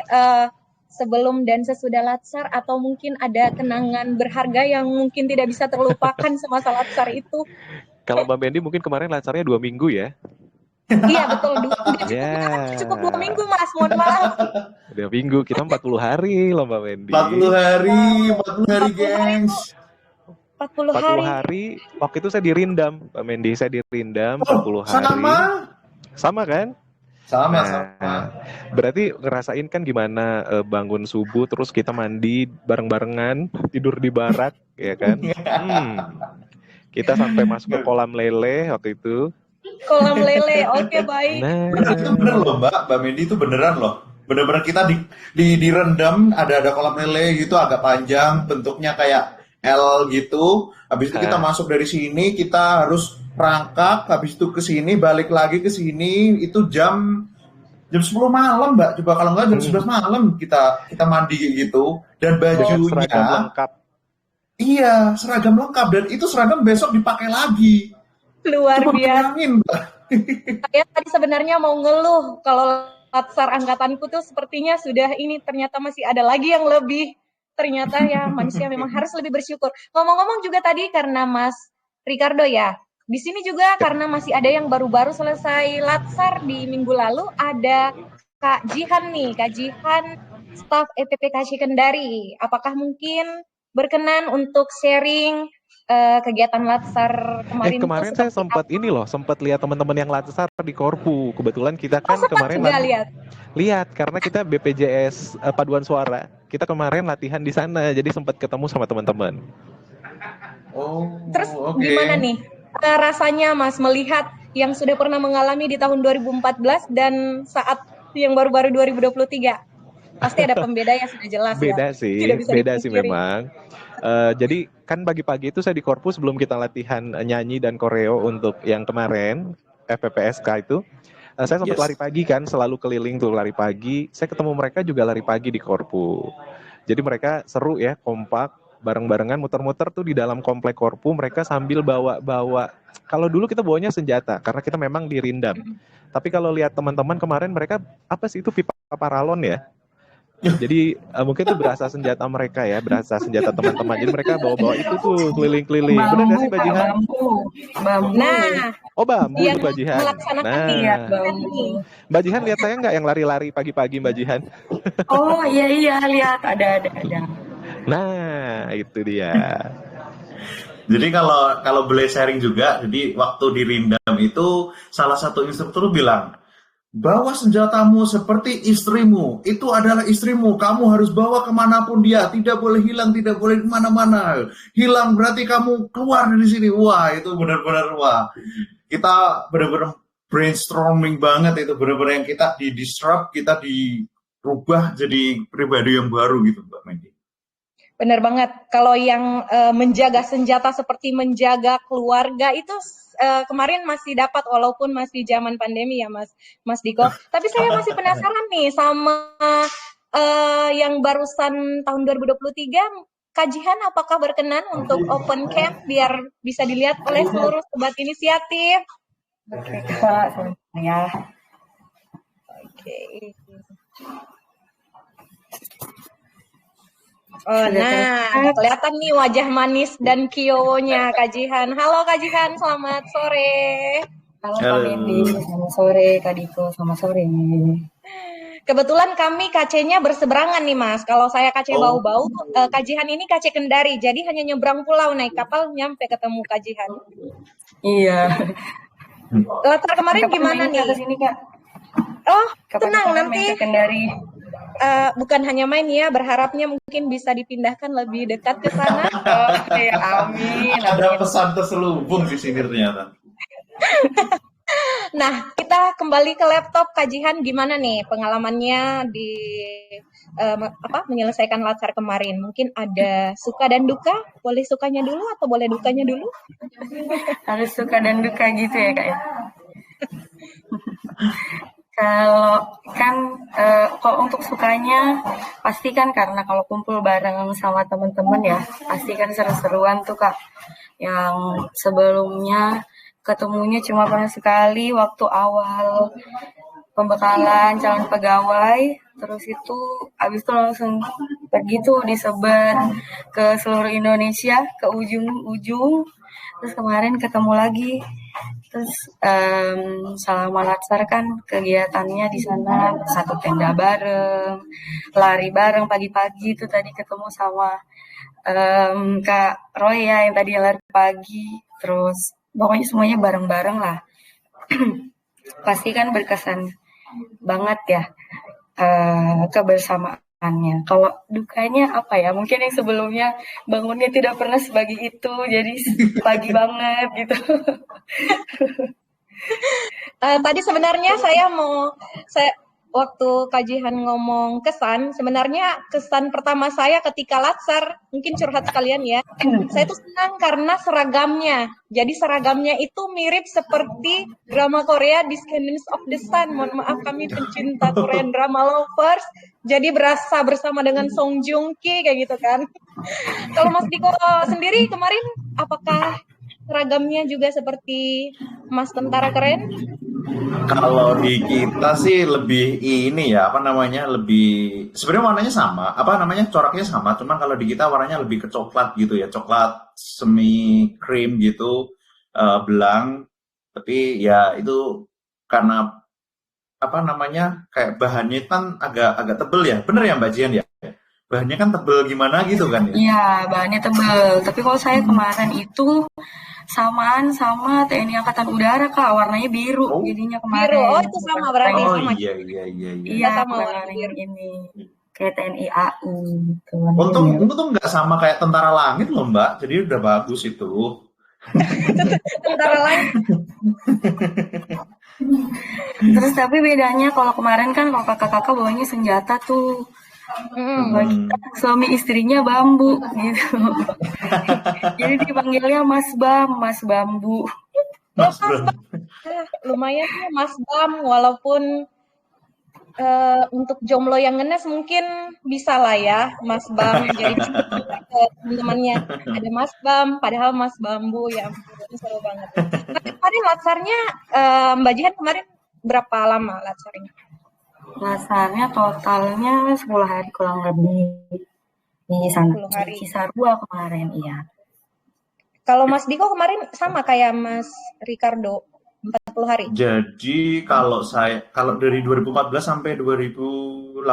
sebelum dan sesudah latsar, atau mungkin ada kenangan berharga yang mungkin tidak bisa terlupakan semasa latsar itu?
Kalau Mbak Mendi mungkin kemarin latsarnya 2 minggu ya?
Iya betul, cukup 2 minggu Mas, mohon maaf.
2 minggu, kita 40 hari loh Mbak Mendi.
40 hari, gengs.
40
hari. Waktu itu saya dirindam, Mbak Mendi. Saya dirindam 40 hari. Sama kan?
Sama.
Berarti ngerasain kan gimana bangun subuh terus kita mandi bareng-barengan, tidur di barak, ya kan? Kita sampai masuk ke kolam lele waktu itu.
Kolam lele, oke baik.
Nah,
itu bener loh Mbak Mendi, itu beneran loh. Bener-bener kita direndam, ada kolam lele gitu agak panjang, bentuknya kayak L gitu. Habis itu kita masuk dari sini, kita harus rangkak, habis itu ke sini, balik lagi ke sini, itu jam 10 malam Mbak. Coba kalau nggak jam 11 malam kita mandi gitu. Dan bajunya
seragam lengkap.
Iya, seragam lengkap, dan itu seragam besok dipakai lagi.
Luar
Coba
biasa.
bayangin, Mbak.
Saya tadi sebenarnya mau ngeluh kalau latsar angkatanku tuh sepertinya sudah ini, ternyata masih ada lagi yang lebih. Ternyata ya manusia memang harus lebih bersyukur. Ngomong-ngomong juga tadi karena Mas Ricardo ya, di sini juga karena masih ada yang baru-baru selesai latsar di minggu lalu, ada Kak Jihan nih, Kak Jihan, staf EPPKC Kendari. Apakah mungkin berkenan untuk sharing kegiatan latsar kemarin itu
Kemarin saya
seperti
sempat lihat teman-teman yang latsar di Korpu. Kebetulan kita kan
sempat
kemarin
juga lihat.
karena kita BPJS Paduan Suara. Kita kemarin latihan di sana, jadi sempat ketemu sama teman-teman.
Terus gimana nih rasanya Mas melihat yang sudah pernah mengalami di tahun 2014 dan saat yang baru-baru 2023? Pasti ada pembeda yang sudah jelas
Beda
ya.
sih,
Tidak bisa
beda sih
dipungkiri.
memang. Jadi kan pagi-pagi itu saya di Korpu sebelum kita latihan nyanyi dan koreo untuk yang kemarin FPPSK itu. Saya sempat lari pagi kan, selalu keliling tuh lari pagi. Saya ketemu mereka juga lari pagi di Korpu. Jadi mereka seru ya, kompak, bareng-barengan muter-muter tuh di dalam komplek Korpu. Mereka sambil bawa. Kalau dulu kita bawanya senjata, karena kita memang dirindam. Tapi kalau lihat teman-teman kemarin mereka, apa sih itu, pipa paralon ya? Jadi mungkin itu berasa senjata mereka ya, berasa senjata teman-teman. Jadi mereka bawa-bawa itu tuh keliling-keliling. Benar nggak sih Mbak Jihan?
Bambu.
Nah,
Oh bambu
yang
itu Mbak Jihan.
melaksanakan nih,
bambu.
Mbak Jihan lihat saya nggak yang lari-lari pagi-pagi Mbak Jihan?
Oh iya lihat ada.
Nah itu dia.
Jadi kalau boleh sharing juga, jadi waktu di Rindam itu salah satu instruktur bilang, bawa senjatamu seperti istrimu, itu adalah istrimu, kamu harus bawa kemanapun dia, tidak boleh hilang, tidak boleh kemana-mana, hilang berarti kamu keluar dari sini. Wah itu benar-benar kita benar-benar brainstorming banget, itu benar-benar yang kita di-disrupt, kita dirubah jadi pribadi yang baru gitu Mbak Mendy.
Benar banget. Kalau yang menjaga senjata seperti menjaga keluarga itu kemarin masih dapat walaupun masih zaman pandemi ya Mas Diko. Tapi saya masih penasaran nih sama yang barusan tahun 2023. Kak Jihan apakah berkenan untuk open camp biar bisa dilihat oleh seluruh sobat inisiatif?
Oke Kak, ya.
Oke. Nah, kelihatan nih wajah manis dan kiowonya Kak Jihan. Halo Kak Jihan, selamat sore.
Halo Kak Mendy, selamat sore Kak Diko, selamat sore.
Kebetulan kami KC-nya berseberangan nih Mas. Kalau saya KC Bau-Bau, Kak Jihan ini KC Kendari. Jadi hanya nyebrang pulau, naik kapal nyampe ketemu Kak Jihan.
Iya.
Latar kemarin gimana nih?
Ke sini Kak.
Oh,
Kapan
tenang nanti.
Kendari.
Bukan hanya main ya, berharapnya mungkin bisa dipindahkan lebih dekat ke sana.
Oke, amin.
Ada pesan terselubung di sini ternyata.
Nah, kita kembali ke laptop Kak Jihan, gimana nih pengalamannya di menyelesaikan latsar kemarin? Mungkin ada suka dan duka? Boleh sukanya dulu atau boleh dukanya dulu?
Harus suka dan duka gitu ya Kak ya. Kalau kan kalau untuk sukanya pasti kan karena kalau kumpul bareng sama teman-teman ya pasti kan seru-seruan tuh Kak. Yang sebelumnya ketemunya cuma pernah sekali waktu awal pembekalan calon pegawai, terus itu abis itu langsung pergi tuh disebar ke seluruh Indonesia ke ujung-ujung. Terus kemarin ketemu lagi. Terus selama latsar kan kegiatannya di sana satu tenda bareng, lari bareng pagi-pagi itu tadi ketemu sama Kak Roy ya yang tadi lari pagi. Terus pokoknya semuanya bareng-bareng lah. Pasti kan berkesan banget ya kebersamaannya. Kalau dukanya apa ya? Mungkin yang sebelumnya bangunnya tidak pernah sebagi itu, jadi pagi banget gitu.
Tadi sebenarnya waktu Kak Jihan ngomong kesan, sebenarnya kesan pertama saya ketika latsar, mungkin curhat sekalian ya, saya tuh senang karena seragamnya. Jadi seragamnya itu mirip seperti drama Korea Descendants of the Sun. Mohon maaf kami pencinta Korean drama lovers. Jadi berasa bersama dengan Song Joong Ki kayak gitu kan. Kalau Mas Diko sendiri kemarin apakah seragamnya juga seperti Mas Tentara Keren?
Kalau di kita sih lebih ini ya, lebih sebenarnya warnanya sama, coraknya sama, cuman kalau di kita warnanya lebih ke coklat gitu ya, coklat semi cream gitu. belang, tapi ya itu karena apa namanya kayak bahannya kan agak tebel ya, bener ya Mbak Jian ya? Bahannya kan tebel gimana gitu kan ya?
Iya, bahannya tebel. Tapi kalau saya kemarin itu samaan sama TNI Angkatan Udara, Kak. Warnanya biru
Oh,
jadinya
Biru. Oh,
kemarin.
itu
Bukan
sama berarti
oh
sama.
iya.
Kita
Iya,
sama
bukan
warna
warna
biru.
yang ini. Kayak TNI AU gitu, warnanya
Untung
biru.
nggak sama kayak tentara langit loh Mbak, jadi udah bagus itu.
Tentara lain.
Terus tapi bedanya kalau kemarin kan kalau kakak-kakak bawanya senjata tuh. Kalau kita suami istrinya bambu gitu. Jadi dipanggilnya Mas Bam, Mas Bambu.
Mas Bro.
Lumayan ya Mas Bam, walaupun untuk jomblo yang ngenes mungkin bisa lah ya Mas Bam. Jadi bisa ke teman-temannya ada Mas Bam, padahal Mas Bambu ya ampun seru banget. Tapi kemarin latsarnya Mbak Jihan kemarin berapa lama latsarnya?
Lasarnya totalnya 10 hari kurang lebih di sana.
10 hari.
Di Cisarua kemarin, iya.
Ya.
Kalau Mas Diko kemarin sama kayak Mas Ricardo 40 hari.
Jadi kalau dari 2014 sampai 2017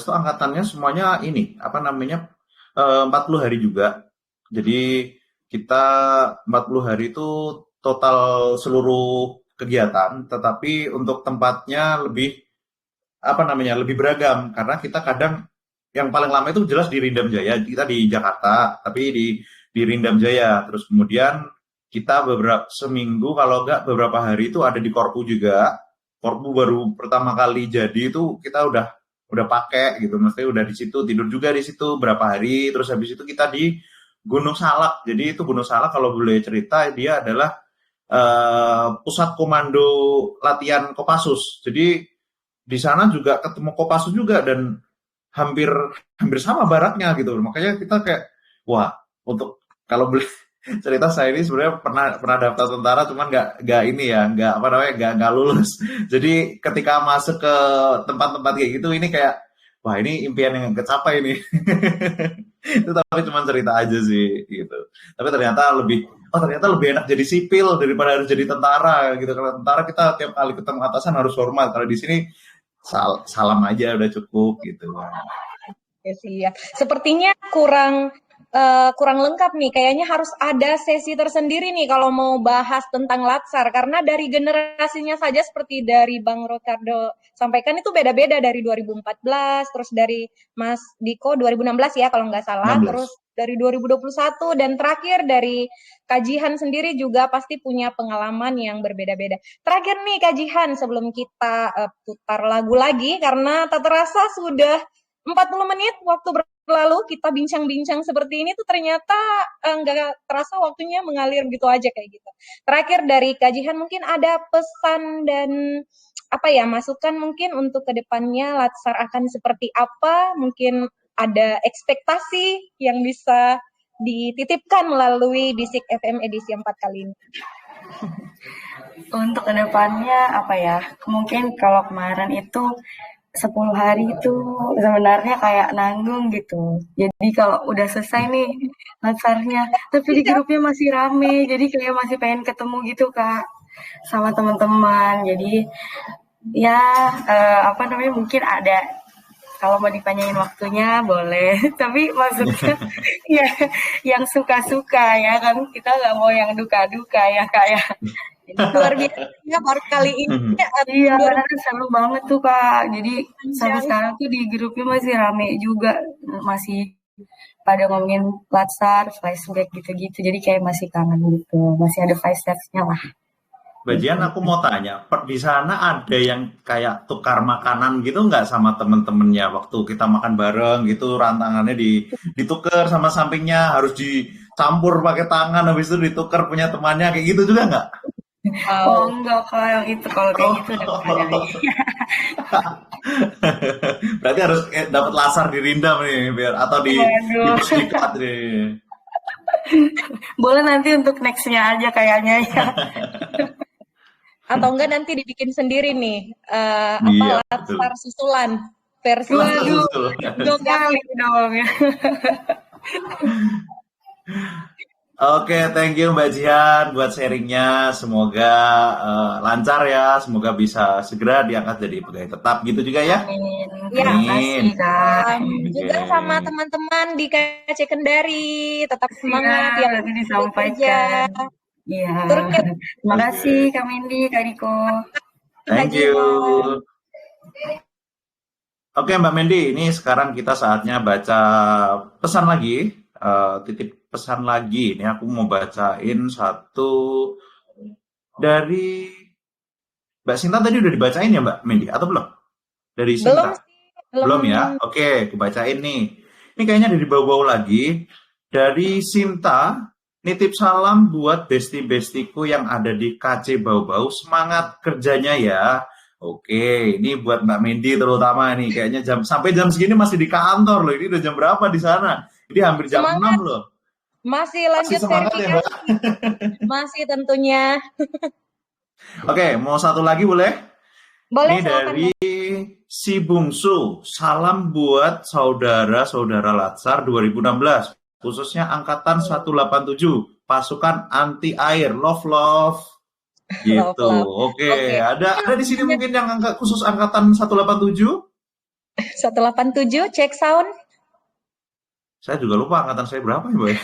tuh angkatannya semuanya ini apa namanya 40 hari juga. Jadi kita 40 hari itu total seluruh kegiatan, tetapi untuk tempatnya lebih apa namanya lebih beragam karena kita kadang yang paling lama itu jelas di Rindam Jaya, kita di Jakarta, tapi di Rindam Jaya. Terus kemudian kita seminggu kalau enggak beberapa hari itu ada di Korpu juga. Korpu baru pertama kali jadi itu kita udah pakai gitu, maksudnya udah di situ tidur juga di situ berapa hari. Terus habis itu kita di Gunung Salak. Jadi itu Gunung Salak kalau boleh cerita dia adalah pusat komando latihan Kopassus. Jadi di sana juga ketemu Kopassus juga dan hampir sama baraknya gitu. Makanya kita kayak wah, untuk kalau boleh cerita saya ini sebenarnya pernah daftar tentara cuman nggak ini ya, nggak apa namanya nggak lulus. Jadi ketika masuk ke tempat-tempat kayak gitu ini kayak wah ini impian yang kecapai nih. Itu tapi cuma cerita aja sih gitu. Tapi ternyata lebih enak jadi sipil daripada harus jadi tentara gitu. Kalau tentara kita tiap kali ketemu atasan harus hormat. Kalau di sini salam aja udah cukup gitu.
Ya sih ya. Sepertinya kurang lengkap nih. Kayaknya harus ada sesi tersendiri nih kalau mau bahas tentang Latsar. Karena dari generasinya saja seperti dari Bang Ricardo sampaikan itu beda-beda dari 2014, terus dari Mas Diko 2016 ya kalau nggak salah,
16.
terus dari 2021 dan terakhir dari Kajihan sendiri juga pasti punya pengalaman yang berbeda-beda. Terakhir nih Kajihan sebelum kita putar lagu lagi karena tak terasa sudah 40 menit waktu berlalu kita bincang-bincang seperti ini tuh ternyata nggak terasa waktunya mengalir gitu aja kayak gitu. Terakhir dari Kajihan mungkin ada pesan dan apa ya masukan mungkin untuk kedepannya Latsar akan seperti apa? Mungkin ada ekspektasi yang bisa dititipkan melalui Bisik FM edisi 4 kali ini.
Untuk kedepannya apa ya? Mungkin kalau kemarin itu 10 hari itu sebenarnya kayak nanggung gitu. Jadi kalau udah selesai nih Latsarnya, tapi di grupnya masih rame, jadi kayak masih pengen ketemu gitu Kak sama teman-teman. Jadi ya apa namanya mungkin ada kalau mau dipanjangin waktunya boleh, tapi maksudnya ya yang suka-suka ya kan kita nggak mau yang duka-duka ya Kak ya.
Luar biasa ya baru kali ini.
Iya, seru banget tuh Kak. Jadi sampai sekarang tuh di grupnya masih rame juga, masih pada ngomongin Latsar, flashback gitu-gitu. Jadi kayak masih kangen gitu, masih ada flashback-nya lah.
Mbak Jian, aku mau tanya, di sana ada yang kayak tukar makanan gitu nggak sama temen-temennya waktu kita makan bareng gitu, rantangannya ditukar sama sampingnya, harus dicampur pakai tangan, habis itu ditukar punya temannya, kayak gitu juga nggak?
Oh enggak kalau yang itu, kalau kayak gitu udah ada lagi.
Berarti harus dapat lasar di Rindam nih, biar atau di Pusdikat nih.
Boleh nanti untuk next-nya aja kayaknya ya.
Atau enggak nanti dibikin sendiri nih
Iya,
Latsar susulan versi
Waduh, dong kali dong ya.
Oke, thank you Mbak Jihan buat sharingnya. Semoga lancar ya. Semoga bisa segera diangkat jadi pegawai tetap gitu juga ya.
Amin.
Ya,
Terima kasih, Kak.
juga
Oke.
sama teman-teman di KC Kendari, tetap semangat
Siap,
yang
nanti
bekerja.
disampaikan. Iya.
Turunnya
Terima kasih, Kak Mendy, Kak Riko.
Thank you. Oke Mbak Mendy, ini sekarang kita saatnya baca pesan lagi, titip pesan lagi. Ini aku mau bacain satu dari Mbak Sinta tadi udah dibacain ya Mbak Mendy atau belum? Dari
belum
Sinta?
sih, belum.
Belum ya? Oke, aku bacain nih. Ini kayaknya dari bau-bau lagi. Dari Sinta, nitip salam buat besti-bestiku yang ada di KC Bau-Bau. Semangat kerjanya ya. Oke, ini buat Mbak Mendy terutama nih. Kayaknya sampai jam segini masih di kantor loh. Ini udah jam berapa di sana? Ini hampir jam
Semangat.
6 loh.
Masih lanjut
semangat ya, Mbak?
verifikasi. Masih tentunya.
Oke, mau satu lagi boleh?
Boleh,
Ini
silakan.
dari si Bungsu. Salam buat saudara-saudara Latsar 2016. Khususnya Angkatan 187. Pasukan anti air. Love. Gitu.
Love.
Oke.
Oke.
Ada di sini mungkin yang khusus Angkatan 187?
187, cek sound.
Saya juga lupa angkatan saya berapa ya, Boy?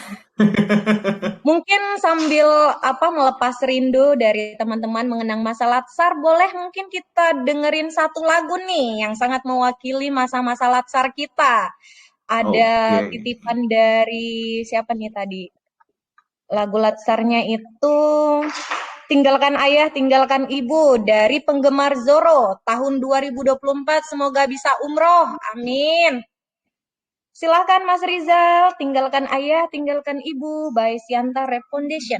Mungkin sambil melepas rindu dari teman-teman mengenang masa Latsar, boleh mungkin kita dengerin satu lagu nih yang sangat mewakili masa-masa Latsar kita. Ada
Oke.
titipan dari siapa nih tadi? Lagu Latsarnya itu Tinggalkan Ayah, Tinggalkan Ibu dari penggemar Zoro tahun 2024. Semoga bisa umroh. Amin. Silahkan Mas Rizal, Tinggalkan Ayah, Tinggalkan Ibu by Sianta Rap Foundation.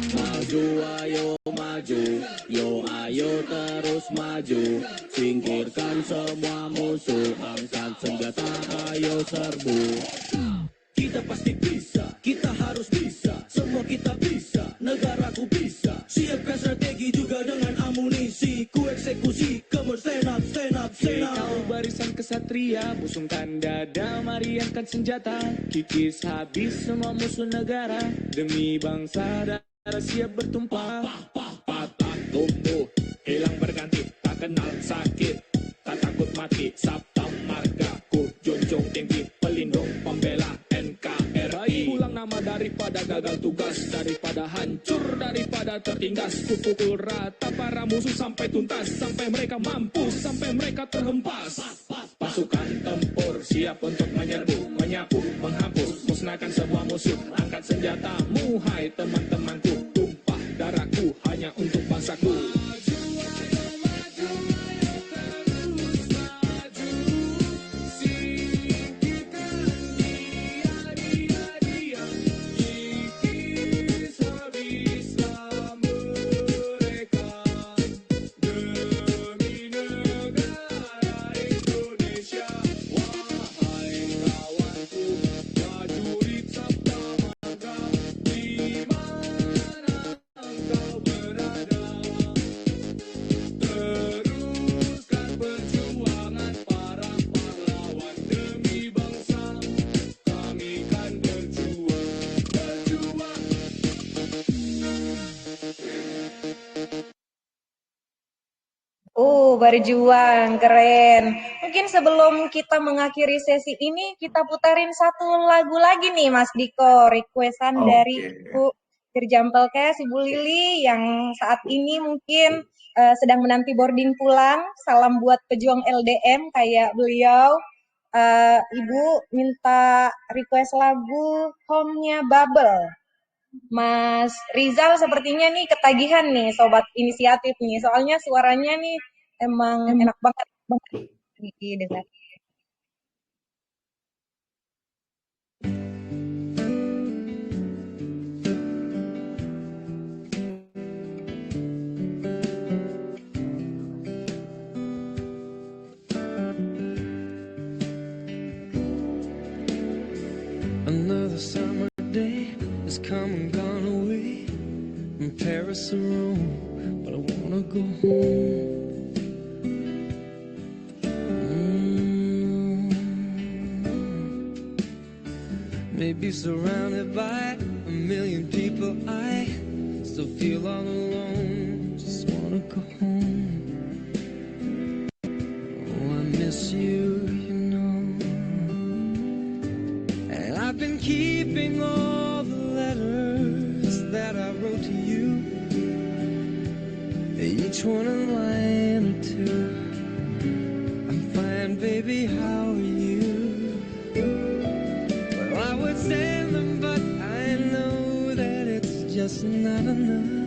Maju ayo maju, yo ayo terus maju. Singkirkan semua musuh, angkat senjata ayo serbu. Kita pasti bisa, kita harus bisa, semua kita bisa, negaraku bisa. Siapkan strategi juga dengan amunisi, ku eksekusi, kamu stand up. Kau barisan kesatria, busungkan dada, mari angkat senjata. Kikis habis semua musuh negara, demi bangsa darah siap bertumpah. Patah tumbuh, hilang berganti, tak kenal sakit, tak takut mati. Sabta marga, ku junjung tinggi, pelindung pembela NKRI. Pulang nama daripada gagal tugas, daripada hancur, daripada tertindas. Ku pukul rata para musuh sampai tuntas, sampai mereka mampus, sampai mereka terhempas. Pasukan tempur siap untuk menyerbu, menyapu, menghapus, musnahkan semua musuh. Angkat senjatamu, hai teman-temanku, tumpah darahku hanya untuk bangsaku.
Berjuang, keren. Mungkin sebelum kita mengakhiri sesi ini, kita putarin satu lagu lagi nih, Mas Diko. Requestan dari
Oke.
Ibu Dirjampelkes, Ibu Lili, yang saat ini mungkin sedang menanti boarding pulang. Salam buat pejuang LDM kayak beliau. Ibu minta request lagu Home-nya Bubble. Mas Rizal sepertinya nih ketagihan nih sobat inisiatif nih. Soalnya suaranya nih emang enak banget didengar.
Another summer day has come and gone away from Paris or Rome, but I wanna go home. Maybe surrounded by a million people, I still feel all alone. Just wanna go home. Oh, I miss you, you know. And I've been keeping all the letters that I wrote to you, each one a line or two. I'm fine, baby, how are you? Well, I would send them, but I know that it's just not enough.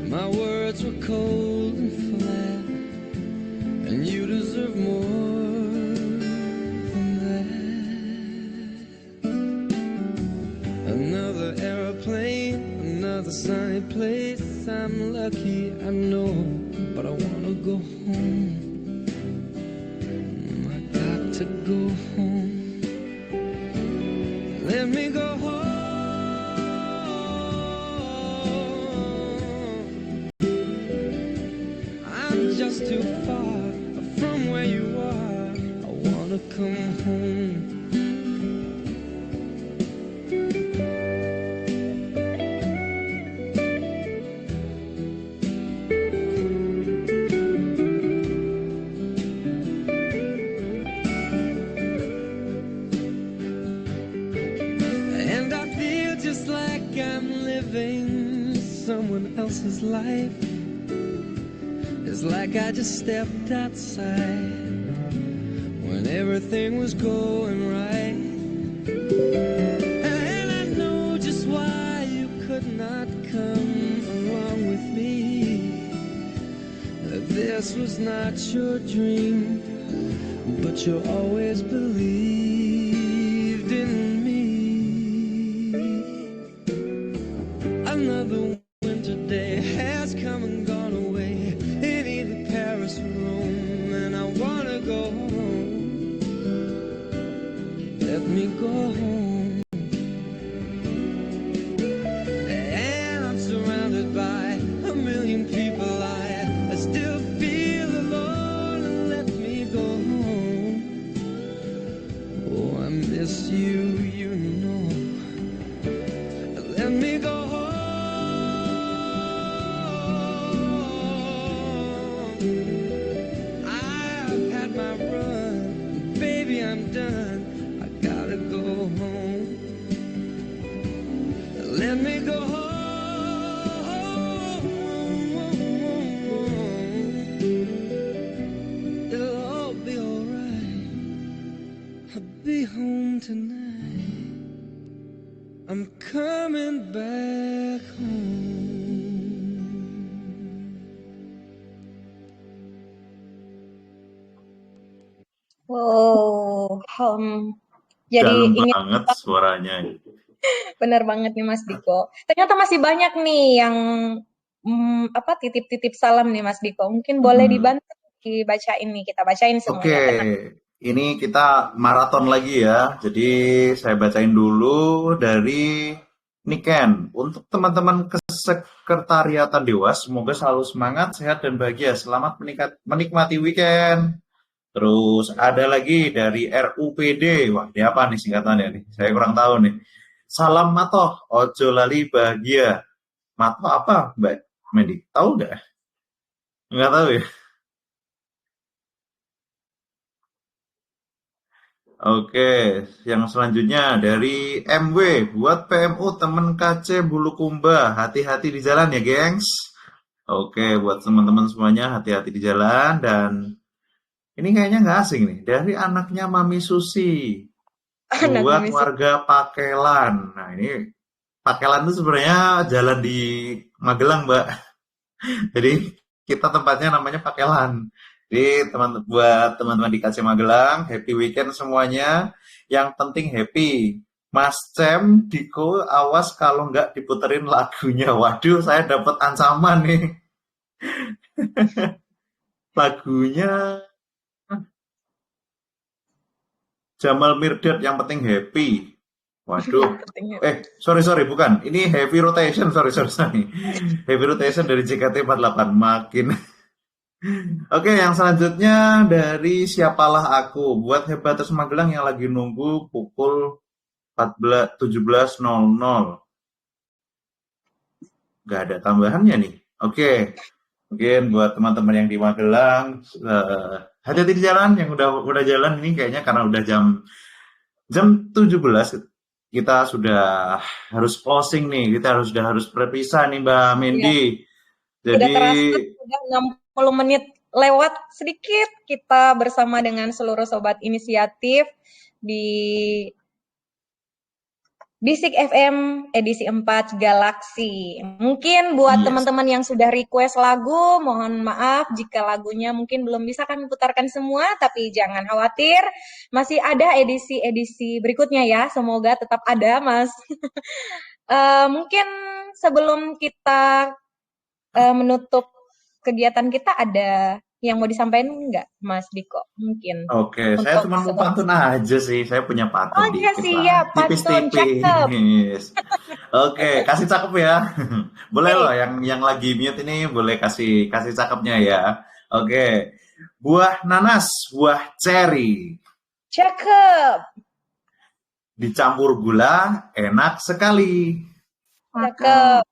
My words were cold and flat, and you deserve more than that. Another aeroplane, another sunny place. I'm lucky, I know, but I wanna go home. I got to go home. Let me go home. I'm just too far from where you are. I wanna come home. And I feel just like I'm living someone else's life. It's like I just stepped outside when everything was going right. And I know just why you could not come along with me. This was not your dream, but you always believed in me. Another winter day has come and gone away in either Paris or Rome, and I wanna go home. Let me go home. And I'm surrounded by a million people. I still feel alone, and let me go home. Oh, I miss you, you know. Let me go home. I've had my run, baby, I'm done. I gotta go home. Let me go home. It'll all be alright. I'll be home tonight. I'm coming back home.
Wow, jadi
Dalam
ingin
banget suaranya.
benar banget nih Mas Diko. Ternyata masih banyak nih yang titip-titip salam nih Mas Diko. Mungkin boleh dibantu dibacain nih, kita bacain
Oke,
semuanya. Tenang.
ini kita maraton lagi ya. Jadi saya bacain dulu dari Niken. Untuk teman-teman kesekretariatan Dewas, semoga selalu semangat, sehat, dan bahagia. Selamat menikmati weekend. Terus ada lagi dari RUPD. Wah, ini apa nih singkatannya nih? Saya kurang tahu nih. Salam Matoh, ojo lali bahagia. Matoh apa, Mbak Medi? Tahu nggak? Nggak tahu ya. Oke, yang selanjutnya dari MW buat PMU temen KC Bulukumba, hati-hati di jalan ya, gengs. Oke, buat teman-teman semuanya hati-hati di jalan. Dan ini kayaknya nggak asing nih, dari anaknya Mami Susi
Anak
buat
Mami
warga Pakelan. Nah, ini Pakelan itu sebenarnya jalan di Magelang, Mbak. Jadi kita tempatnya namanya Pakelan. Jadi buat teman-teman di KC Magelang, happy weekend semuanya. Yang penting happy. Mas Cem, Diko, awas kalau nggak diputerin lagunya. Waduh, saya dapat ancaman nih. Lagunya Jamal Mirdad, yang penting happy. Waduh. Sorry, bukan. Ini Heavy Rotation, sorry. Heavy Rotation dari JKT48, makin. Oke, yang selanjutnya dari Siapalah Aku. Buat Hebaters Magelang yang lagi nunggu pukul 17.00. Nggak ada tambahannya nih. Oke. Mungkin buat teman-teman yang di Magelang, hati-hati di jalan, yang udah jalan ini kayaknya karena udah jam 17 kita sudah harus closing nih, kita harus berpisah nih Mbak Mendy.
Jadi sudah terasa sudah 60 menit lewat sedikit kita bersama dengan seluruh sobat inisiatif di Bisik FM edisi 4 Galaksi. Mungkin buat teman-teman yang sudah request lagu, mohon maaf jika lagunya mungkin belum bisa kami putarkan semua, tapi jangan khawatir, masih ada edisi-edisi berikutnya ya, semoga tetap ada Mas. Mungkin sebelum kita menutup kegiatan kita, ada yang mau disampaikan nggak Mas Diko? Mungkin.
Oke, saya cuma mau pantun aja sih, saya punya pantun dikit
siap,
lah, tipis-tipis. Oke, kasih cakep ya. Boleh loh yang lagi mute ini boleh kasih cakepnya ya. Oke. Buah nanas, buah ceri.
Cakep.
Dicampur gula, enak sekali.
Cakep.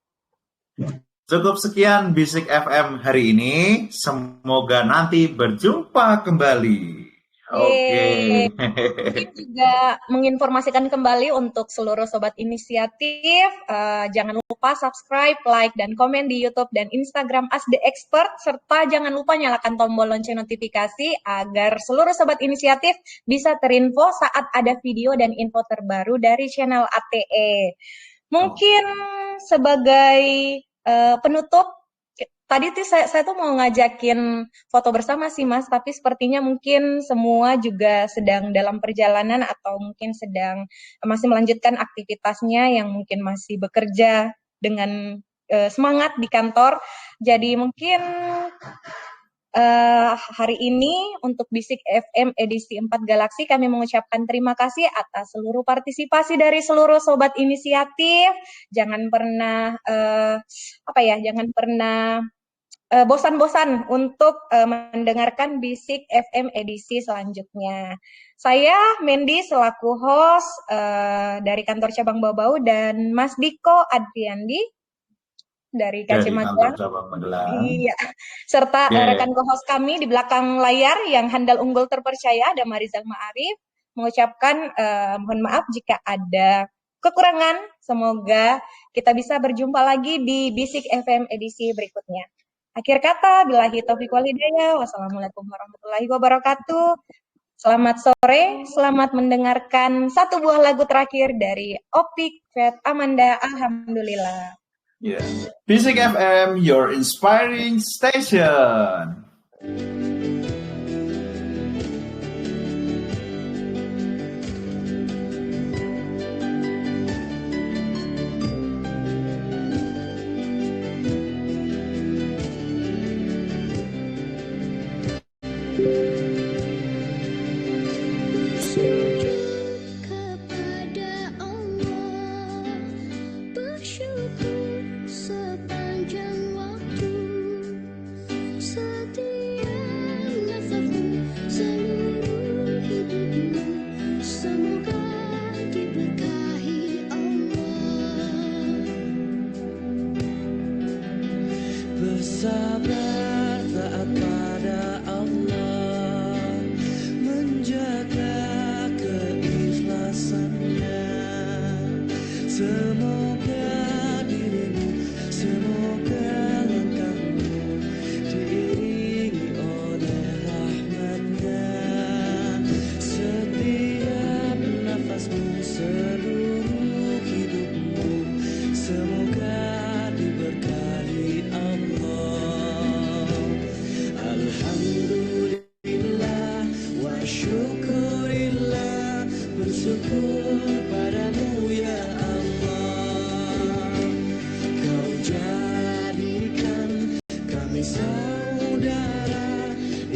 Cukup sekian Bisik FM hari ini. Semoga nanti berjumpa kembali. Oke.
Mungkin juga menginformasikan kembali untuk seluruh sobat inisiatif, jangan lupa subscribe, like, dan komen di YouTube dan Instagram As The Expert, serta jangan lupa nyalakan tombol lonceng notifikasi agar seluruh sobat inisiatif bisa terinfo saat ada video dan info terbaru dari channel ATE. Mungkin sebagai penutup, tadi tuh saya tuh mau ngajakin foto bersama sih Mas, tapi sepertinya mungkin semua juga sedang dalam perjalanan atau mungkin sedang masih melanjutkan aktivitasnya yang mungkin masih bekerja dengan semangat di kantor. Jadi mungkin hari ini untuk Bisik FM edisi 4 Galaksi kami mengucapkan terima kasih atas seluruh partisipasi dari seluruh sobat inisiatif. Jangan pernah bosan-bosan untuk mendengarkan Bisik FM edisi selanjutnya. Saya Mendy selaku host dari kantor cabang Bau-Bau dan Mas Diko Adriandi dari KC Magelang. Iya. Serta rekan co-host kami di belakang layar yang handal unggul terpercaya ada Marizal Ma'arif, mengucapkan mohon maaf jika ada kekurangan. Semoga kita bisa berjumpa lagi di Bisik FM edisi berikutnya. Akhir kata, billahi taufiq wal hidayah. Wassalamualaikum warahmatullahi wabarakatuh. Selamat sore, selamat mendengarkan satu buah lagu terakhir dari Opik Fet Amanda. Alhamdulillah.
Yeah. Bisik FM, your inspiring station.
Sepanjang waktu setia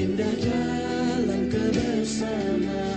indah dalam kebersamaan.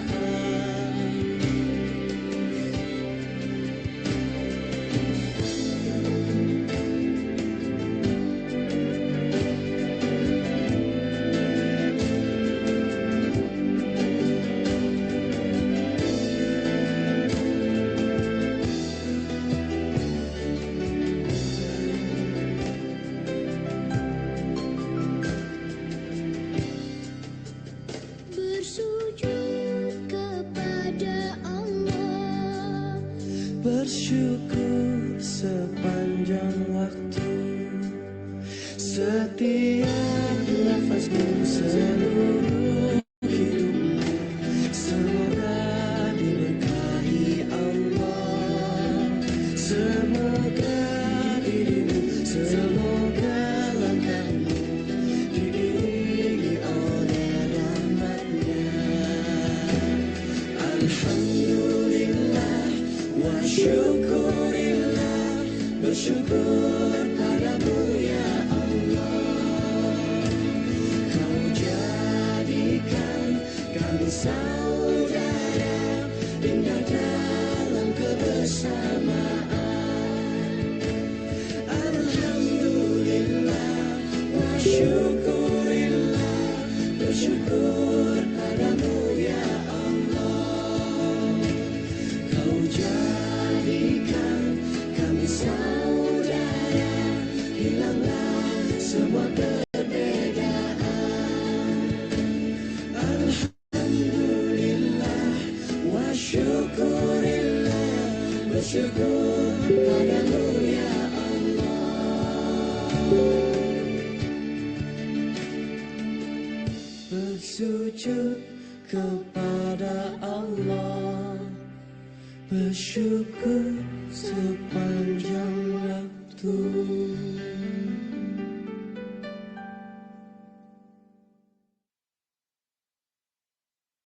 Bersujud kepada Allah,
Bersyukur sepanjang waktu, setiap nafasku seluruh hidupmu, semoga diberkahi Allah. Semoga dirimu, semoga langkahmu diiringi oleh rahmatnya. Alhamdulillah wa syukurillah, bersyukur padamu ya Allah. Kau jadikan kami saudara, indah dalam kebersamaan. Alhamdulillah wa syukurillah, bersyukur padamu ya Allah. Kau jadikan kami saudara, hilanglah semua perbedaan. Alhamdulillah wa syukurillah, bersyukur padamu ya Allah. Bersujud kepada Allah, bersyukur sepanjang waktu.